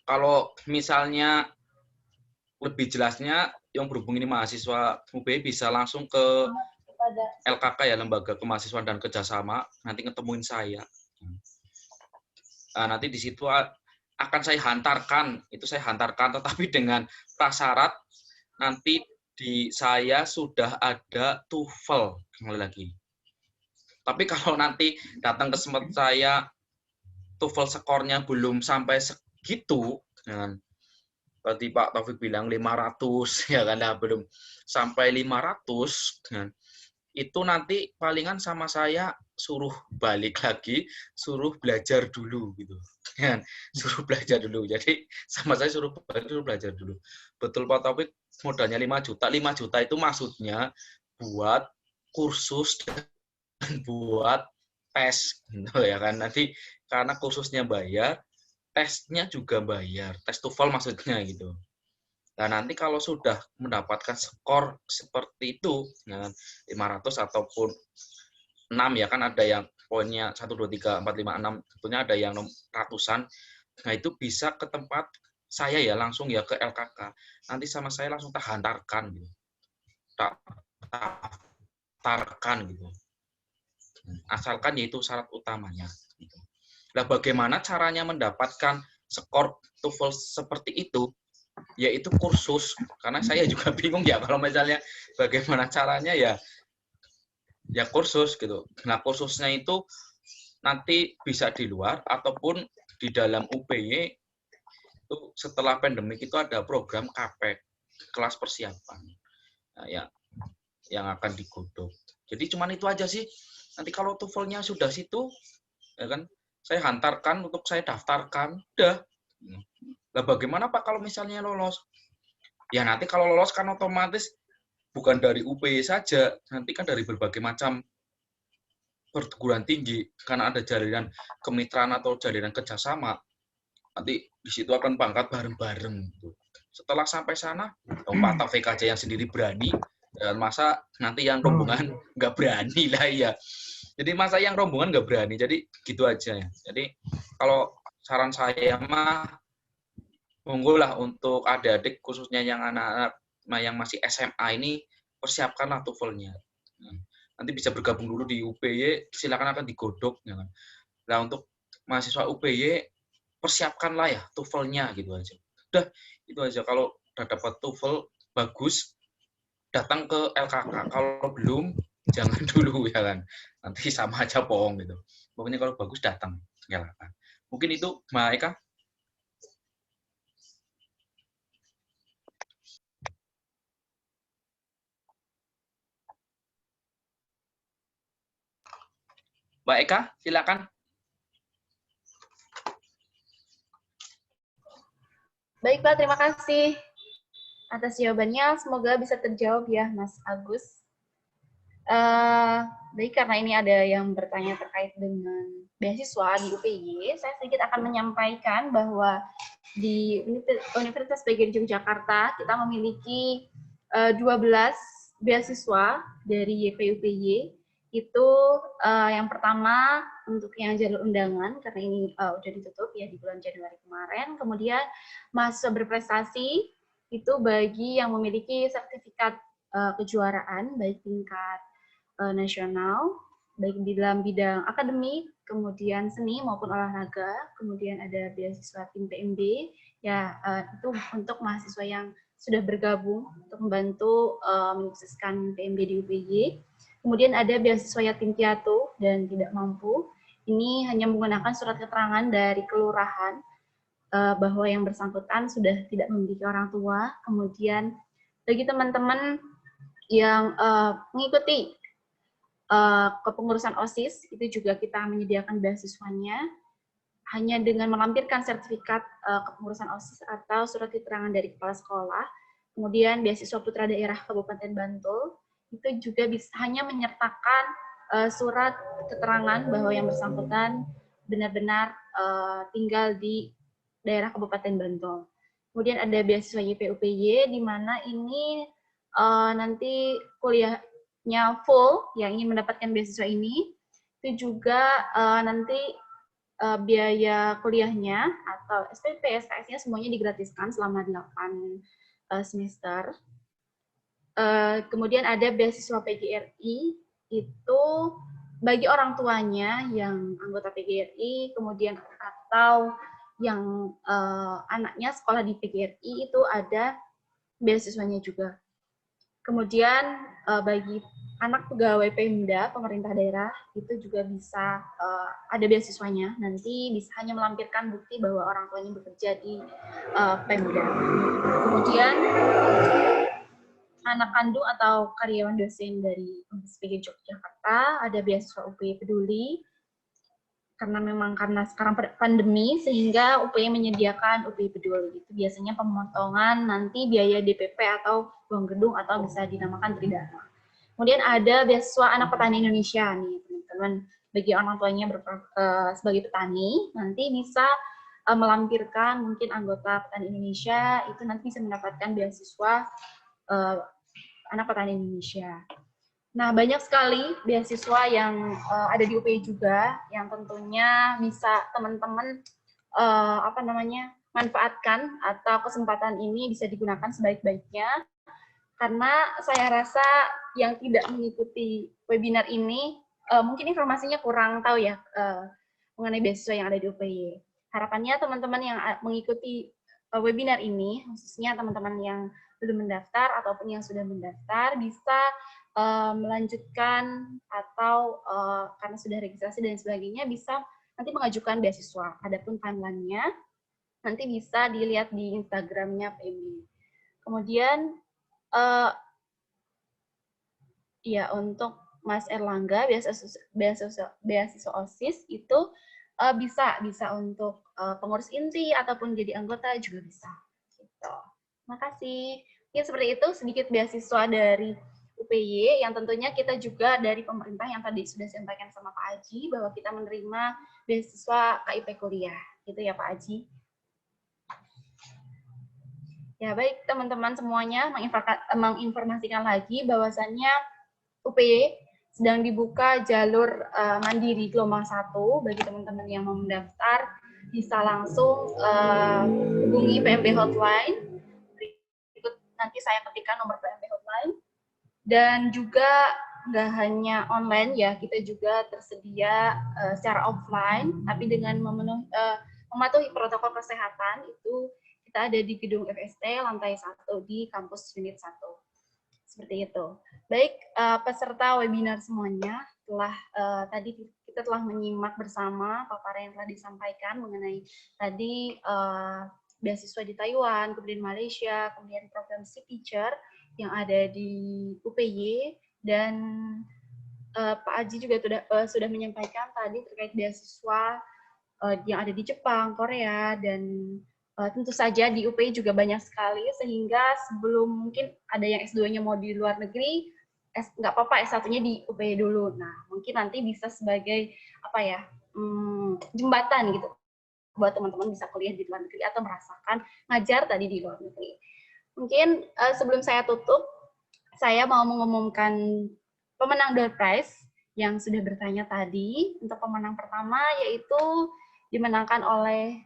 Kalau misalnya lebih jelasnya yang berhubung ini mahasiswa UPY bisa langsung ke LKK ya, Lembaga Kemahasiswaan dan Kerjasama, nanti ketemuin saya. Nah, nanti di situ akan saya hantarkan, tetapi dengan prasyarat nanti di saya sudah ada TOEFL kembali lagi. Tapi kalau nanti datang ke tempat saya TOEFL skornya belum sampai segitu, berarti Pak Taufik bilang 500 ya kan, belum sampai 500, itu nanti palingan sama saya suruh balik lagi, suruh belajar dulu gitu. Suruh belajar dulu. Jadi sama saya suruh belajar dulu. Betul Pak Taufik, modalnya 5 juta. 5 juta itu maksudnya buat kursus dan buat tes gitu ya kan. Nanti karena kursusnya bayar, tesnya juga bayar. Tes TOEFL maksudnya gitu. Nah, nanti kalau sudah mendapatkan skor seperti itu, 500 ataupun 6 ya kan, ada yang poinnya 1, 2, 3, 4, 5, 6, tentunya ada yang ratusan. Nah, itu bisa ke tempat saya ya, langsung ya ke LKK. Nanti sama saya langsung tak hantarkan gitu. Daftarkan gitu. Asalkan yaitu syarat utamanya. Gitu. Nah, bagaimana caranya mendapatkan skor TOEFL seperti itu? Yaitu kursus. Karena saya juga bingung ya kalau misalnya bagaimana caranya ya kursus gitu. Nah, kursusnya itu nanti bisa di luar ataupun di dalam UPY. Itu setelah pandemik itu ada program KP, kelas persiapan. Nah, ya, yang akan digodok. Jadi cuman itu aja sih. Nanti kalau TOEFL-nya sudah situ, ya kan, saya hantarkan untuk saya daftarkan, udah. Nah, bagaimana Pak kalau misalnya lolos? Ya nanti kalau lolos kan otomatis bukan dari UPY saja, nanti kan dari berbagai macam perguruan tinggi, karena ada jaringan kemitraan atau jaringan kerjasama. Nanti di situ akan pangkat bareng-bareng. Setelah sampai sana, Pak Taufik aja yang sendiri berani, dan masa nanti yang rombongan nggak berani lah ya. Jadi masa yang rombongan nggak berani, jadi gitu aja ya. Jadi kalau saran saya mah monggo lah untuk adik-adik khususnya yang anak-anak yang masih SMA ini persiapkanlah TOEFL-nya. Nanti bisa bergabung dulu di UPY, silakan akan digodok. Ya kan? Nah untuk mahasiswa UPY persiapkanlah ya TOEFL-nya gitu aja. Udah itu aja. Kalau udah dapat TOEFL bagus, datang ke LKK. Kalau belum jangan dulu ya kan. Nanti sama aja bohong gitu. Pokoknya kalau bagus datang ke LKK. Mungkin itu Mbak Eka. Mbak Eka, silakan. Baik Pak, terima kasih atas jawabannya. Semoga bisa terjawab ya Mas Agus. Baik, karena ini ada yang bertanya terkait dengan beasiswa di UPY, saya sedikit akan menyampaikan bahwa di Universitas PGRI Yogyakarta kita memiliki 12 beasiswa dari YPUPY. Itu yang pertama untuk yang jalur undangan, karena ini udah ditutup ya di bulan Januari kemarin. Kemudian mahasiswa berprestasi itu bagi yang memiliki sertifikat kejuaraan baik tingkat nasional, baik di dalam bidang akademik, kemudian seni maupun olahraga. Kemudian ada beasiswa tim PMB, ya itu untuk mahasiswa yang sudah bergabung untuk membantu menyukseskan PMB di UPY. Kemudian ada beasiswa yatim piatu dan tidak mampu. Ini hanya menggunakan surat keterangan dari kelurahan bahwa yang bersangkutan sudah tidak memiliki orang tua. Kemudian bagi teman-teman yang mengikuti kepengurusan OSIS, itu juga kita menyediakan beasiswanya hanya dengan melampirkan sertifikat kepengurusan OSIS atau surat keterangan dari kepala sekolah. Kemudian beasiswa putra daerah Kabupaten Bantul, itu juga bisa hanya menyertakan surat keterangan bahwa yang bersangkutan benar-benar tinggal di daerah Kabupaten Bantul. Kemudian ada beasiswa YPUPY, di mana ini nanti kuliahnya full, yang ingin mendapatkan beasiswa ini, itu juga nanti biaya kuliahnya atau SPP, SKS-nya semuanya digratiskan selama 8 semester. Kemudian ada beasiswa PGRI, itu bagi orang tuanya yang anggota PGRI, kemudian atau yang anaknya sekolah di PGRI, itu ada beasiswanya juga. Kemudian bagi anak pegawai Pemda, pemerintah daerah, itu juga bisa ada beasiswanya. Nanti bisa hanya melampirkan bukti bahwa orang tuanya bekerja di Pemda. Kemudian anak kandung atau karyawan dosen dari Universitas PGRI Yogyakarta, ada beasiswa UPY Peduli, karena sekarang pandemi, sehingga UPY menyediakan UPY Peduli. Itu biasanya pemotongan nanti biaya DPP atau uang gedung, atau bisa dinamakan tridharma. Kemudian ada beasiswa anak petani Indonesia nih teman-teman, bagi orang tuanya sebagai petani, nanti bisa melampirkan mungkin anggota petani Indonesia, itu nanti bisa mendapatkan beasiswa anak petani Indonesia. Nah, banyak sekali beasiswa yang ada di UPY juga, yang tentunya bisa teman-teman manfaatkan, atau kesempatan ini bisa digunakan sebaik-baiknya. Karena saya rasa yang tidak mengikuti webinar ini, mungkin informasinya kurang tahu ya mengenai beasiswa yang ada di UPY. Harapannya teman-teman yang mengikuti webinar ini, khususnya teman-teman yang belum mendaftar ataupun yang sudah mendaftar, bisa melanjutkan atau karena sudah registrasi dan sebagainya, bisa nanti mengajukan beasiswa. Adapun timeline-nya nanti bisa dilihat di Instagram-nya PMB. Kemudian ya untuk Mas Erlangga, beasiswa OSIS itu bisa untuk pengurus inti ataupun jadi anggota juga bisa. Gitu. Terima kasih. Ya, seperti itu sedikit beasiswa dari UPY, yang tentunya kita juga dari pemerintah yang tadi sudah sampaikan sama Pak Aji, bahwa kita menerima beasiswa KIP kuliah. Gitu ya Pak Aji. Ya baik teman-teman semuanya, menginformasikan lagi bahwasannya UPY sedang dibuka jalur mandiri gelombang 1 bagi teman-teman yang mau mendaftar bisa langsung hubungi PMB Hotline. Berikut nanti saya ketikkan nomor PMB Hotline. Dan juga nggak hanya online ya, kita juga tersedia secara offline, tapi dengan mematuhi protokol kesehatan itu kita ada di gedung FST lantai 1 di kampus unit 1. Seperti itu. Baik, peserta webinar semuanya, tadi kita telah menyimak bersama paparan yang telah disampaikan mengenai tadi beasiswa di Taiwan, kemudian Malaysia, kemudian program Si Teacher yang ada di UPY, dan Pak Aji juga sudah menyampaikan tadi terkait beasiswa yang ada di Jepang, Korea, dan tentu saja di UPY juga banyak sekali, sehingga sebelum mungkin ada yang S2-nya mau di luar negeri, nggak apa-apa S1-nya di UPY dulu. Nah, mungkin nanti bisa sebagai jembatan gitu buat teman-teman bisa kuliah di luar negeri atau merasakan ngajar tadi di luar negeri. Mungkin sebelum saya tutup, saya mau mengumumkan pemenang door prize yang sudah bertanya tadi. Untuk pemenang pertama yaitu dimenangkan oleh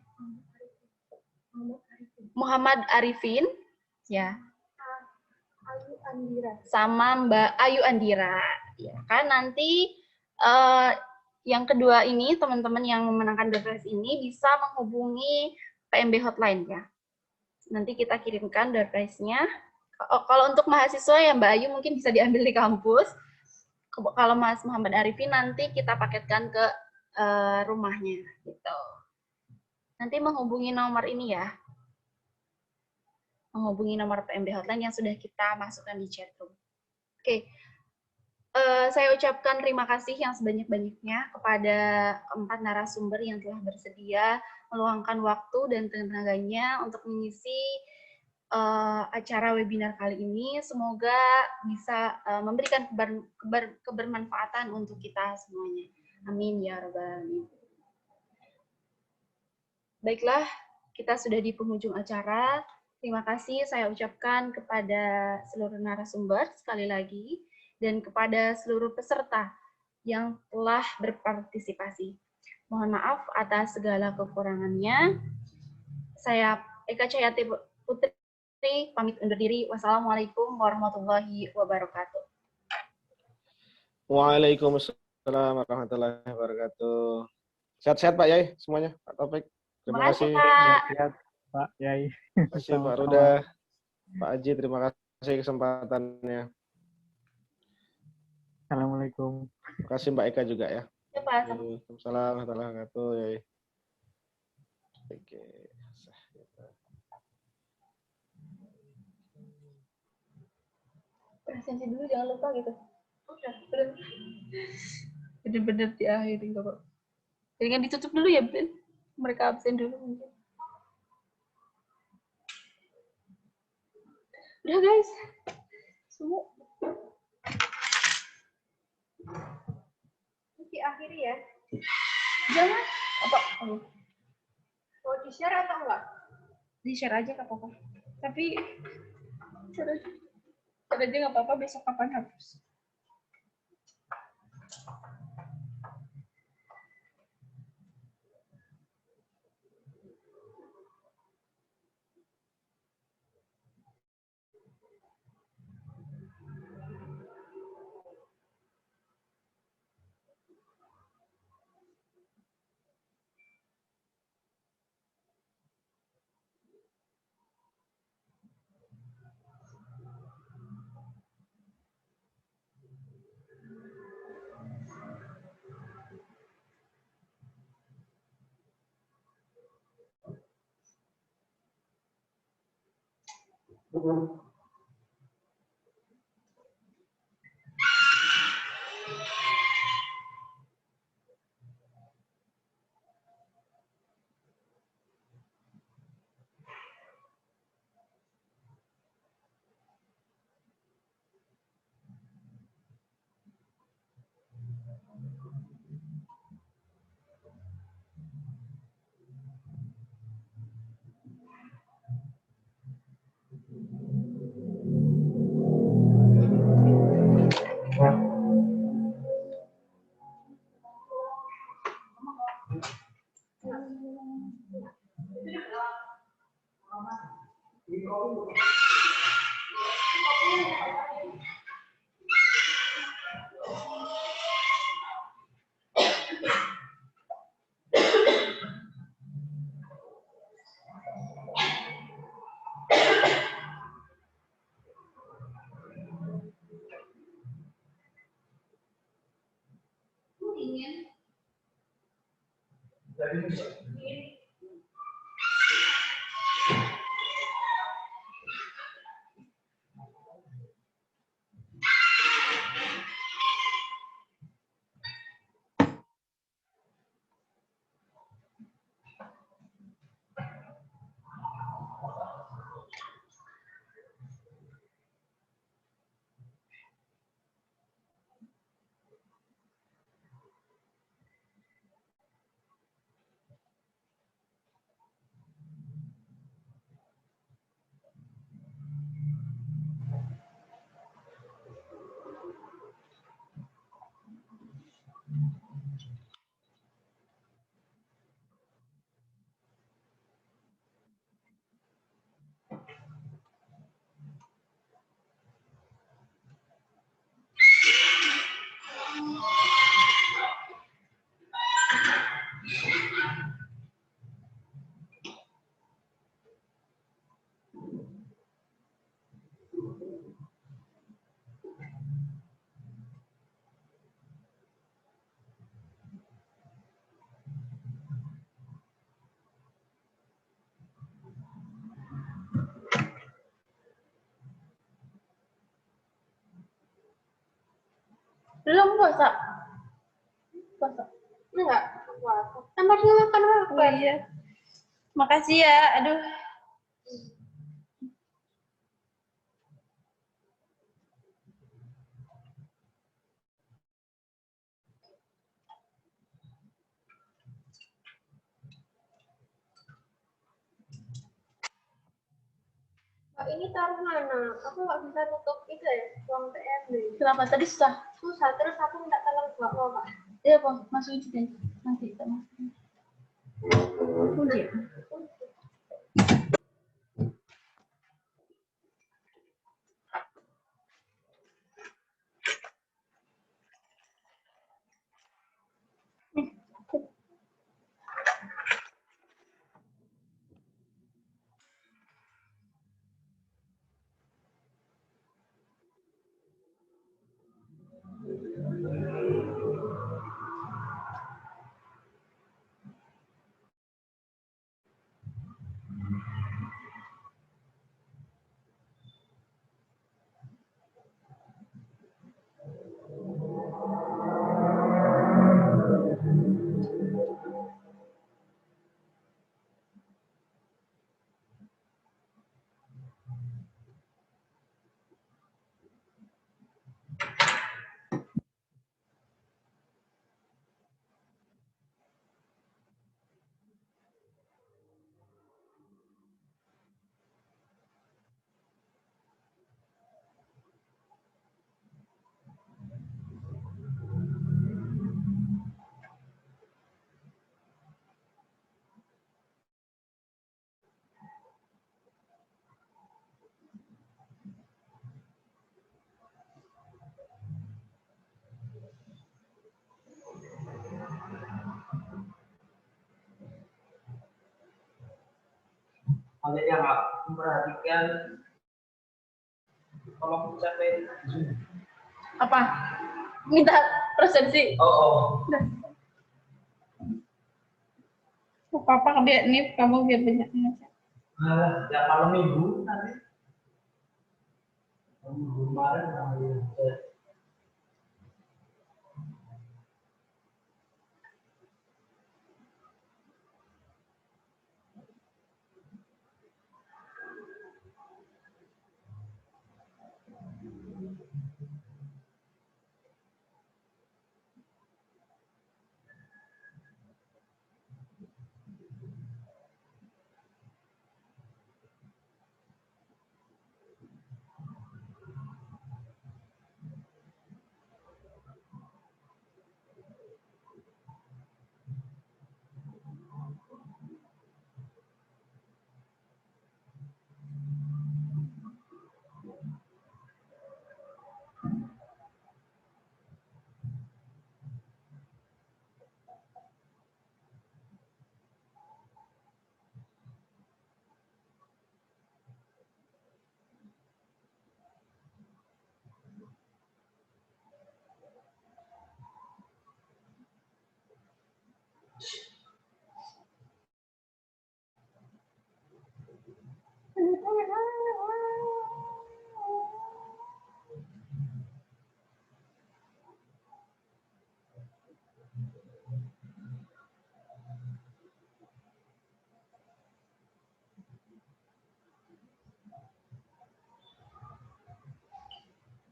Muhammad Arifin, ya, sama Mbak Ayu Andira. Ya, kan nanti yang kedua ini teman-teman yang memenangkan door prize ini bisa menghubungi PMB Hotline ya. Nanti kita kirimkan door prize-nya. Kalau untuk mahasiswa ya Mbak Ayu mungkin bisa diambil di kampus. Kalau Mas Muhammad Arifin nanti kita paketkan ke rumahnya gitu. Nanti menghubungi nomor ini ya. Menghubungi nomor PMB Hotline yang sudah kita masukkan di chat room. Oke. Saya ucapkan terima kasih yang sebanyak-banyaknya kepada 4 narasumber yang telah bersedia meluangkan waktu dan tenaganya untuk mengisi acara webinar kali ini. Semoga bisa memberikan kebermanfaatan untuk kita semuanya. Amin ya rabbal alamin. Baiklah, kita sudah di penghujung acara. Terima kasih saya ucapkan kepada seluruh narasumber sekali lagi dan kepada seluruh peserta yang telah berpartisipasi. Mohon maaf atas segala kekurangannya. Saya Eka Cahyati Putri pamit undur diri. Wassalamualaikum warahmatullahi wabarakatuh. Waalaikumsalam warahmatullahi wabarakatuh. Sehat-sehat Pak Yai semuanya, Pak Taufik. Terima kasih. Sehat, Pak Yai. Terima kasih Pak Ruda, Pak Aji, terima kasih kesempatannya. Assalamualaikum. Terima kasih Mbak Eka juga ya. Ya, Pak. Waalaikumsalam warahmatullahi wabarakatuh. Yai. Oke. Presensi dulu jangan lupa gitu. Bener-bener diakhiri nggak Pak. Jangan ditutup dulu ya, Ben. Mereka absen dulu mungkin. Udah guys. Semua. Diakhiri ya. Jangan. Apa? Mau di-share atau enggak? Di-share aja nggak apa-apa. Tapi share aja nggak apa-apa, besok kapan hapus. Belum puasa. Puasa. Enggak. Puasa. Kan masih makan apa? Oh, iya. Makasih ya. Aduh. Mbak, ini taruh mana? Aku nggak bisa tutup itu ya, ruang TMB. Kenapa? Tadi susah? Susah, terus aku minta tolong Mbak mau, Pak. Iya, Pak. Masukin sini. Nanti kita masukin. Kunci ya? Ada yang memperhatikan tolong capai Zoom. Apa? Minta persepsi. Oh. Papa dia nih, kamu biar banyak ngecek. Ya malam minggu nanti. Minggu kemarin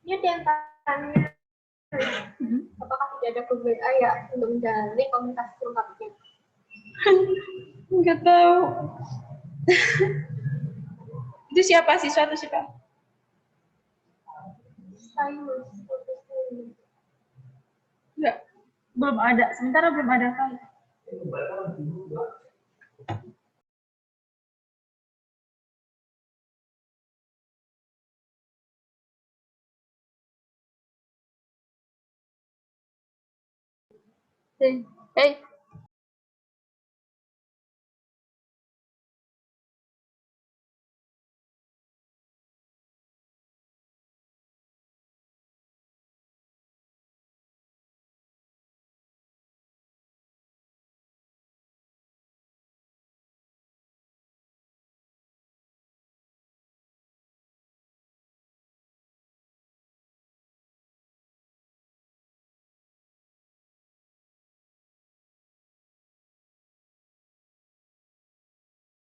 Ini ada yang tanya, apakah tidak ada grup WA ya untuk menjalani komunikasi lengkapnya? Nggak tahu. Itu siapa siswa atau siapa? Enggak, belum ada. Sementara belum ada kali. Hey.